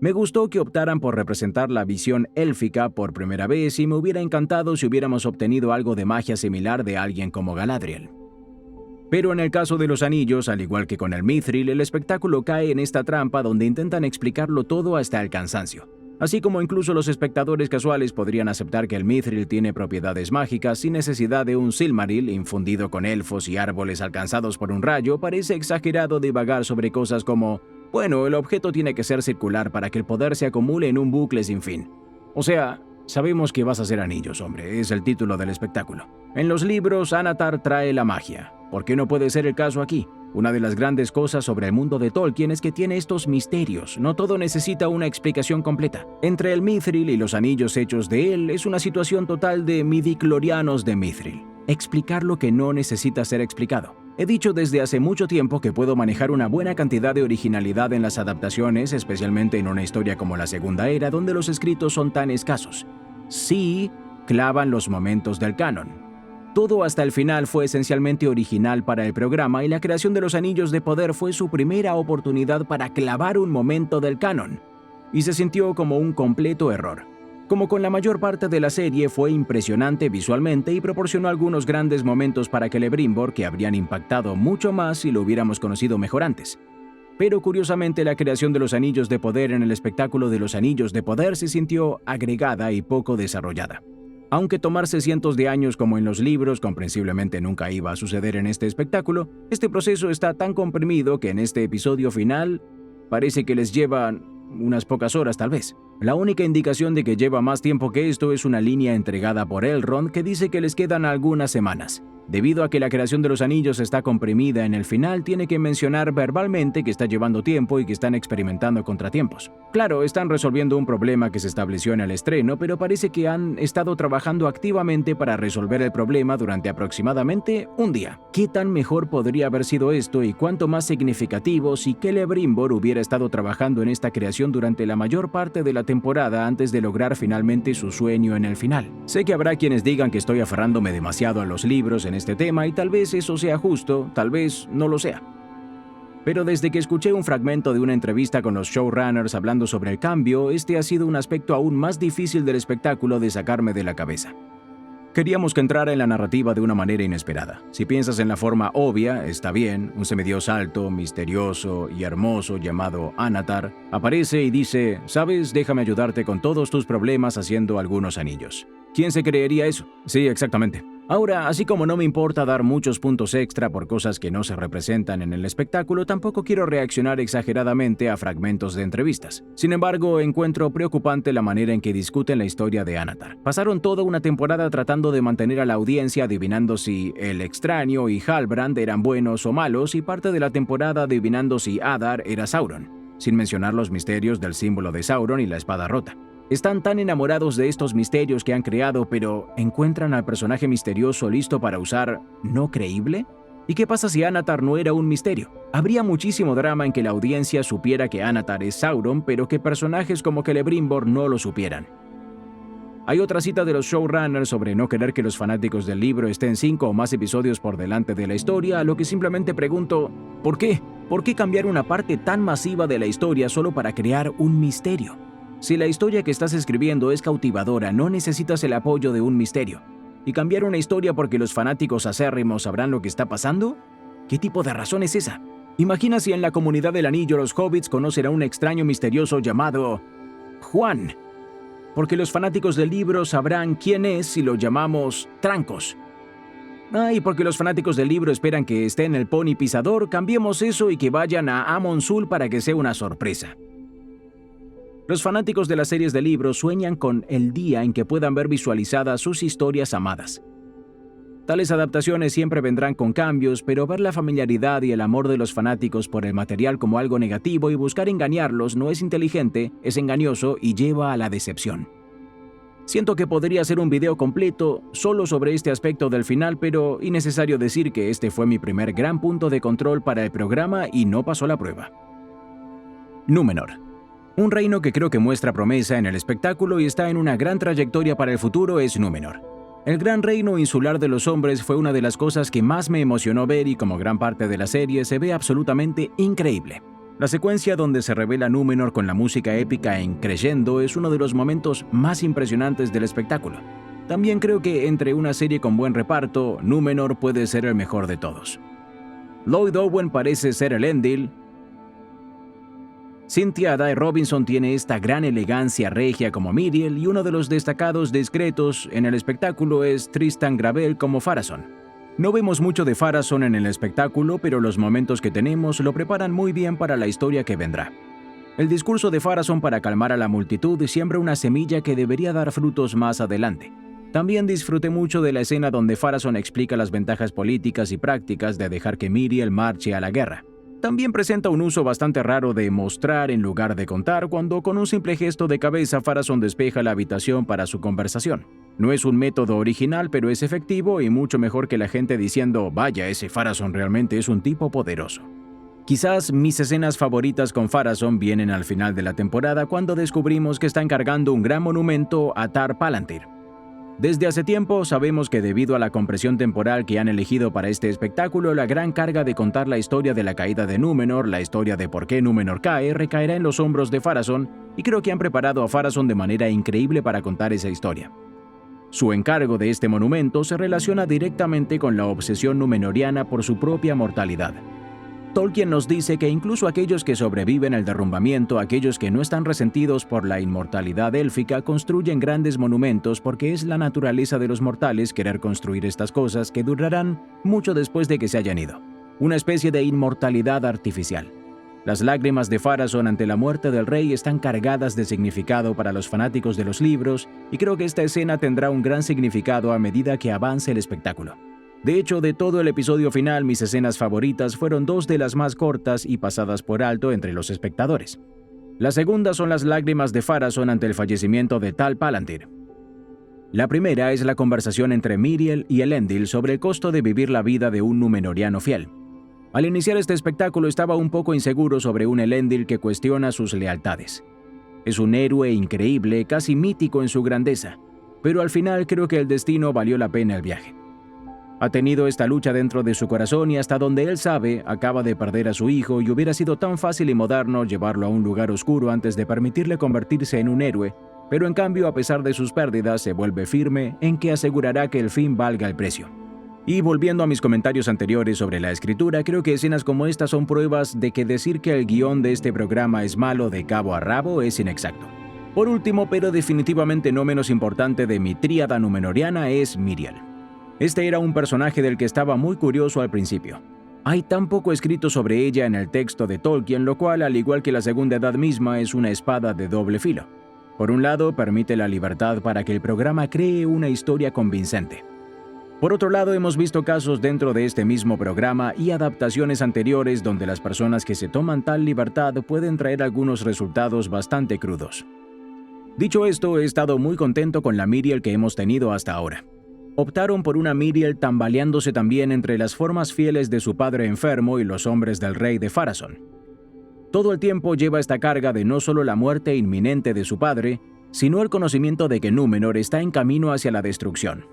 Me gustó que optaran por representar la visión élfica por primera vez y me hubiera encantado si hubiéramos obtenido algo de magia similar de alguien como Galadriel. Pero en el caso de los anillos, al igual que con el Mithril, el espectáculo cae en esta trampa donde intentan explicarlo todo hasta el cansancio. Así como incluso los espectadores casuales podrían aceptar que el Mithril tiene propiedades mágicas sin necesidad de un Silmaril infundido con elfos y árboles alcanzados por un rayo, parece exagerado divagar sobre cosas como, bueno, el objeto tiene que ser circular para que el poder se acumule en un bucle sin fin. O sea, sabemos que vas a hacer anillos, hombre, es el título del espectáculo. En los libros, Anatar trae la magia. ¿Por qué no puede ser el caso aquí? Una de las grandes cosas sobre el mundo de Tolkien es que tiene estos misterios. No todo necesita una explicación completa. Entre el Mithril y los anillos hechos de él es una situación total de midichlorianos de Mithril. Explicar lo que no necesita ser explicado. He dicho desde hace mucho tiempo que puedo manejar una buena cantidad de originalidad en las adaptaciones, especialmente en una historia como la Segunda Era, donde los escritos son tan escasos. Sí, clavan los momentos del canon. Todo hasta el final fue esencialmente original para el programa y la creación de los Anillos de Poder fue su primera oportunidad para clavar un momento del canon. Y se sintió como un completo error. Como con la mayor parte de la serie, fue impresionante visualmente y proporcionó algunos grandes momentos para Celebrimbor que habrían impactado mucho más si lo hubiéramos conocido mejor antes. Pero curiosamente la creación de los Anillos de Poder en el espectáculo de los Anillos de Poder se sintió agregada y poco desarrollada. Aunque tomarse cientos de años como en los libros comprensiblemente nunca iba a suceder en este espectáculo, este proceso está tan comprimido que en este episodio final parece que les llevan unas pocas horas tal vez. La única indicación de que lleva más tiempo que esto es una línea entregada por Elrond que dice que les quedan algunas semanas. Debido a que la creación de los anillos está comprimida en el final, tiene que mencionar verbalmente que está llevando tiempo y que están experimentando contratiempos. Claro, están resolviendo un problema que se estableció en el estreno, pero parece que han estado trabajando activamente para resolver el problema durante aproximadamente un día. ¿Qué tan mejor podría haber sido esto y cuánto más significativo si Celebrimbor hubiera estado trabajando en esta creación durante la mayor parte de la temporada antes de lograr finalmente su sueño en el final? Sé que habrá quienes digan que estoy aferrándome demasiado a los libros en este tema y tal vez eso sea justo, tal vez no lo sea. Pero desde que escuché un fragmento de una entrevista con los showrunners hablando sobre el cambio, este ha sido un aspecto aún más difícil del espectáculo de sacarme de la cabeza. Queríamos que entrara en la narrativa de una manera inesperada. Si piensas en la forma obvia, está bien, un semidios alto, misterioso y hermoso llamado Anatar aparece y dice, ¿sabes? Déjame ayudarte con todos tus problemas haciendo algunos anillos. ¿Quién se creería eso? Sí, exactamente. Ahora, así como no me importa dar muchos puntos extra por cosas que no se representan en el espectáculo, tampoco quiero reaccionar exageradamente a fragmentos de entrevistas. Sin embargo, encuentro preocupante la manera en que discuten la historia de Anatar. Pasaron toda una temporada tratando de mantener a la audiencia adivinando si el extraño y Halbrand eran buenos o malos, y parte de la temporada adivinando si Adar era Sauron, sin mencionar los misterios del símbolo de Sauron y la espada rota. Están tan enamorados de estos misterios que han creado, pero ¿encuentran al personaje misterioso listo para usar no creíble? ¿Y qué pasa si Anatar no era un misterio? Habría muchísimo drama en que la audiencia supiera que Anatar es Sauron, pero que personajes como Celebrimbor no lo supieran. Hay otra cita de los showrunners sobre no querer que los fanáticos del libro estén 5 o más episodios por delante de la historia, a lo que simplemente pregunto, ¿por qué? ¿Por qué cambiar una parte tan masiva de la historia solo para crear un misterio? Si la historia que estás escribiendo es cautivadora, no necesitas el apoyo de un misterio. ¿Y cambiar una historia porque los fanáticos acérrimos sabrán lo que está pasando? ¿Qué tipo de razón es esa? Imagina si en la comunidad del anillo los hobbits conocen a un extraño misterioso llamado Juan, porque los fanáticos del libro sabrán quién es si lo llamamos Trancos. Y porque los fanáticos del libro esperan que esté en el pony pisador, cambiemos eso y que vayan a Amon Sul para que sea una sorpresa. Los fanáticos de las series de libros sueñan con el día en que puedan ver visualizadas sus historias amadas. Tales adaptaciones siempre vendrán con cambios, pero ver la familiaridad y el amor de los fanáticos por el material como algo negativo y buscar engañarlos no es inteligente, es engañoso y lleva a la decepción. Siento que podría ser un video completo solo sobre este aspecto del final, pero innecesario decir que este fue mi primer gran punto de control para el programa y no pasó la prueba. Númenor. Un reino que creo que muestra promesa en el espectáculo y está en una gran trayectoria para el futuro es Númenor. El gran reino insular de los hombres fue una de las cosas que más me emocionó ver y como gran parte de la serie se ve absolutamente increíble. La secuencia donde se revela Númenor con la música épica en crescendo es uno de los momentos más impresionantes del espectáculo. También creo que entre una serie con buen reparto, Númenor puede ser el mejor de todos. Lloyd Owen parece ser Elendil. Cynthia Day Robinson tiene esta gran elegancia regia como Miriel y uno de los destacados discretos en el espectáculo es Tristan Gravel como Pharazôn. No vemos mucho de Pharazôn en el espectáculo, pero los momentos que tenemos lo preparan muy bien para la historia que vendrá. El discurso de Pharazôn para calmar a la multitud siembra una semilla que debería dar frutos más adelante. También disfruté mucho de la escena donde Pharazôn explica las ventajas políticas y prácticas de dejar que Miriel marche a la guerra. También presenta un uso bastante raro de mostrar en lugar de contar cuando con un simple gesto de cabeza Pharazôn despeja la habitación para su conversación. No es un método original, pero es efectivo y mucho mejor que la gente diciendo «Vaya, ese Pharazôn realmente es un tipo poderoso». Quizás mis escenas favoritas con Pharazôn vienen al final de la temporada cuando descubrimos que está encargando un gran monumento a Tar Palantir. Desde hace tiempo sabemos que debido a la compresión temporal que han elegido para este espectáculo, la gran carga de contar la historia de la caída de Númenor, la historia de por qué Númenor cae, recaerá en los hombros de Pharazôn, y creo que han preparado a Pharazôn de manera increíble para contar esa historia. Su encargo de este monumento se relaciona directamente con la obsesión númenoriana por su propia mortalidad. Tolkien nos dice que incluso aquellos que sobreviven al derrumbamiento, aquellos que no están resentidos por la inmortalidad élfica, construyen grandes monumentos porque es la naturaleza de los mortales querer construir estas cosas que durarán mucho después de que se hayan ido. Una especie de inmortalidad artificial. Las lágrimas de Pharazôn ante la muerte del rey están cargadas de significado para los fanáticos de los libros y creo que esta escena tendrá un gran significado a medida que avance el espectáculo. De hecho, de todo el episodio final, mis escenas favoritas fueron dos de las más cortas y pasadas por alto entre los espectadores. La segunda son las lágrimas de Pharazôn ante el fallecimiento de Tal Palantir. La primera es la conversación entre Miriel y Elendil sobre el costo de vivir la vida de un númenoriano fiel. Al iniciar este espectáculo estaba un poco inseguro sobre un Elendil que cuestiona sus lealtades. Es un héroe increíble, casi mítico en su grandeza, pero al final creo que el destino valió la pena el viaje. Ha tenido esta lucha dentro de su corazón y hasta donde él sabe, acaba de perder a su hijo y hubiera sido tan fácil y moderno llevarlo a un lugar oscuro antes de permitirle convertirse en un héroe, pero en cambio, a pesar de sus pérdidas, se vuelve firme en que asegurará que el fin valga el precio. Y volviendo a mis comentarios anteriores sobre la escritura, creo que escenas como estas son pruebas de que decir que el guión de este programa es malo de cabo a rabo es inexacto. Por último, pero definitivamente no menos importante de mi tríada númenoriana es Miriel. Este era un personaje del que estaba muy curioso al principio. Hay tan poco escrito sobre ella en el texto de Tolkien, lo cual, al igual que la Segunda Edad misma, es una espada de doble filo. Por un lado, permite la libertad para que el programa cree una historia convincente. Por otro lado, hemos visto casos dentro de este mismo programa y adaptaciones anteriores donde las personas que se toman tal libertad pueden traer algunos resultados bastante crudos. Dicho esto, he estado muy contento con la Míriel que hemos tenido hasta ahora. Optaron por una Míriel tambaleándose también entre las formas fieles de su padre enfermo y los hombres del rey de Pharazôn. Todo el tiempo lleva esta carga de no solo la muerte inminente de su padre, sino el conocimiento de que Númenor está en camino hacia la destrucción.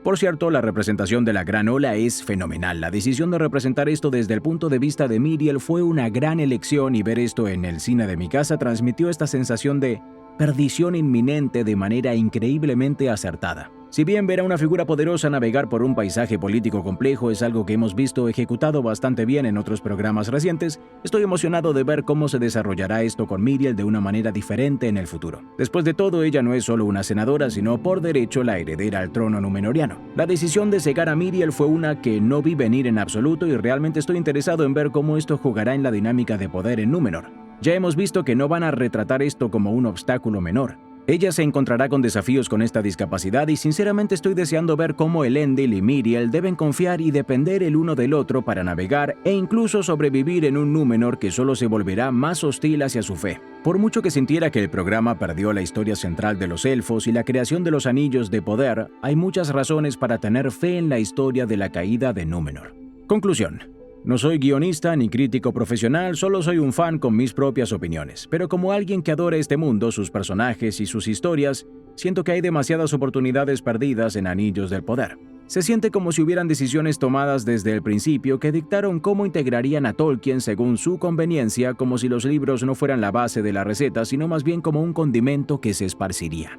Por cierto, la representación de la Gran Ola es fenomenal. La decisión de representar esto desde el punto de vista de Míriel fue una gran elección y ver esto en el cine de mi casa transmitió esta sensación de perdición inminente de manera increíblemente acertada. Si bien ver a una figura poderosa navegar por un paisaje político complejo es algo que hemos visto ejecutado bastante bien en otros programas recientes, estoy emocionado de ver cómo se desarrollará esto con Míriel de una manera diferente en el futuro. Después de todo, ella no es solo una senadora, sino por derecho la heredera al trono númenoriano. La decisión de cegar a Míriel fue una que no vi venir en absoluto y realmente estoy interesado en ver cómo esto jugará en la dinámica de poder en Númenor. Ya hemos visto que no van a retratar esto como un obstáculo menor. Ella se encontrará con desafíos con esta discapacidad y sinceramente estoy deseando ver cómo Elendil y Míriel deben confiar y depender el uno del otro para navegar e incluso sobrevivir en un Númenor que solo se volverá más hostil hacia su fe. Por mucho que sintiera que el programa perdió la historia central de los elfos y la creación de los anillos de poder, hay muchas razones para tener fe en la historia de la caída de Númenor. Conclusión. No soy guionista ni crítico profesional, solo soy un fan con mis propias opiniones. Pero como alguien que adora este mundo, sus personajes y sus historias, siento que hay demasiadas oportunidades perdidas en Anillos del Poder. Se siente como si hubieran decisiones tomadas desde el principio que dictaron cómo integrarían a Tolkien según su conveniencia, como si los libros no fueran la base de la receta, sino más bien como un condimento que se esparciría.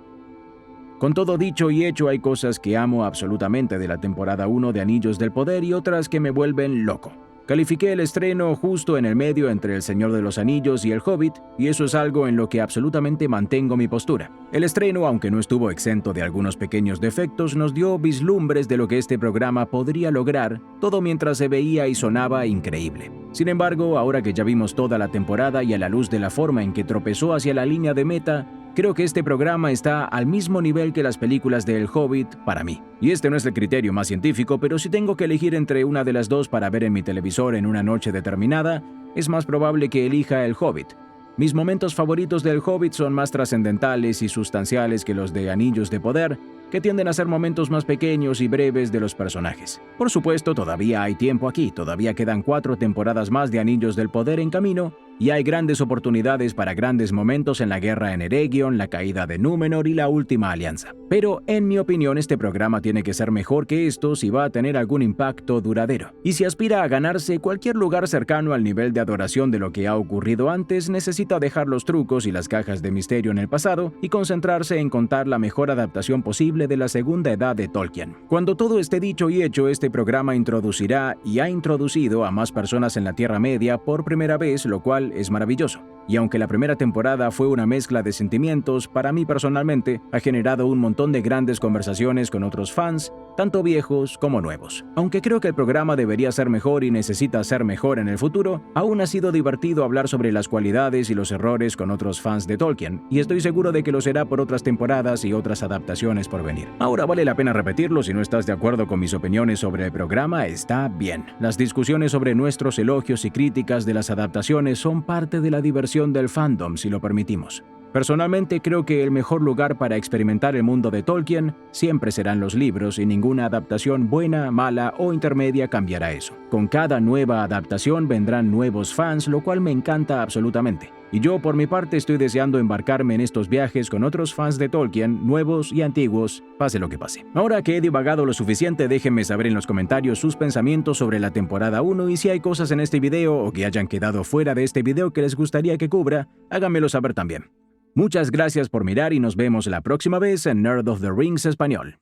Con todo dicho y hecho, hay cosas que amo absolutamente de la temporada 1 de Anillos del Poder y otras que me vuelven loco. Califiqué el estreno justo en el medio entre El Señor de los Anillos y El Hobbit, y eso es algo en lo que absolutamente mantengo mi postura. El estreno, aunque no estuvo exento de algunos pequeños defectos, nos dio vislumbres de lo que este programa podría lograr, todo mientras se veía y sonaba increíble. Sin embargo, ahora que ya vimos toda la temporada y a la luz de la forma en que tropezó hacia la línea de meta, creo que este programa está al mismo nivel que las películas de El Hobbit para mí. Y este no es el criterio más científico, pero si tengo que elegir entre una de las dos para ver en mi televisor en una noche determinada, es más probable que elija El Hobbit. Mis momentos favoritos del Hobbit son más trascendentales y sustanciales que los de Anillos de Poder, que tienden a ser momentos más pequeños y breves de los personajes. Por supuesto, todavía hay tiempo aquí, todavía quedan 4 temporadas más de Anillos del Poder en camino, y hay grandes oportunidades para grandes momentos en la guerra en Eregion, la caída de Númenor y la última alianza. Pero, en mi opinión, este programa tiene que ser mejor que esto si va a tener algún impacto duradero. Y si aspira a ganarse cualquier lugar cercano al nivel de adoración de lo que ha ocurrido antes, necesita dejar los trucos y las cajas de misterio en el pasado y concentrarse en contar la mejor adaptación posible de la segunda edad de Tolkien. Cuando todo esté dicho y hecho, este programa introducirá y ha introducido a más personas en la Tierra Media por primera vez, lo cual es maravilloso. Y aunque la primera temporada fue una mezcla de sentimientos, para mí personalmente ha generado un montón de grandes conversaciones con otros fans, tanto viejos como nuevos. Aunque creo que el programa debería ser mejor y necesita ser mejor en el futuro, aún ha sido divertido hablar sobre las cualidades y los errores con otros fans de Tolkien, y estoy seguro de que lo será por otras temporadas y otras adaptaciones por venir. Ahora vale la pena repetirlo, si no estás de acuerdo con mis opiniones sobre el programa, está bien. Las discusiones sobre nuestros elogios y críticas de las adaptaciones son parte de la diversión del fandom, si lo permitimos. Personalmente creo que el mejor lugar para experimentar el mundo de Tolkien siempre serán los libros y ninguna adaptación buena, mala o intermedia cambiará eso. Con cada nueva adaptación vendrán nuevos fans, lo cual me encanta absolutamente. Y yo por mi parte estoy deseando embarcarme en estos viajes con otros fans de Tolkien, nuevos y antiguos, pase lo que pase. Ahora que he divagado lo suficiente, déjenme saber en los comentarios sus pensamientos sobre la temporada 1 y si hay cosas en este video o que hayan quedado fuera de este video que les gustaría que cubra, háganmelo saber también. Muchas gracias por mirar y nos vemos la próxima vez en Nerd of the Rings Español.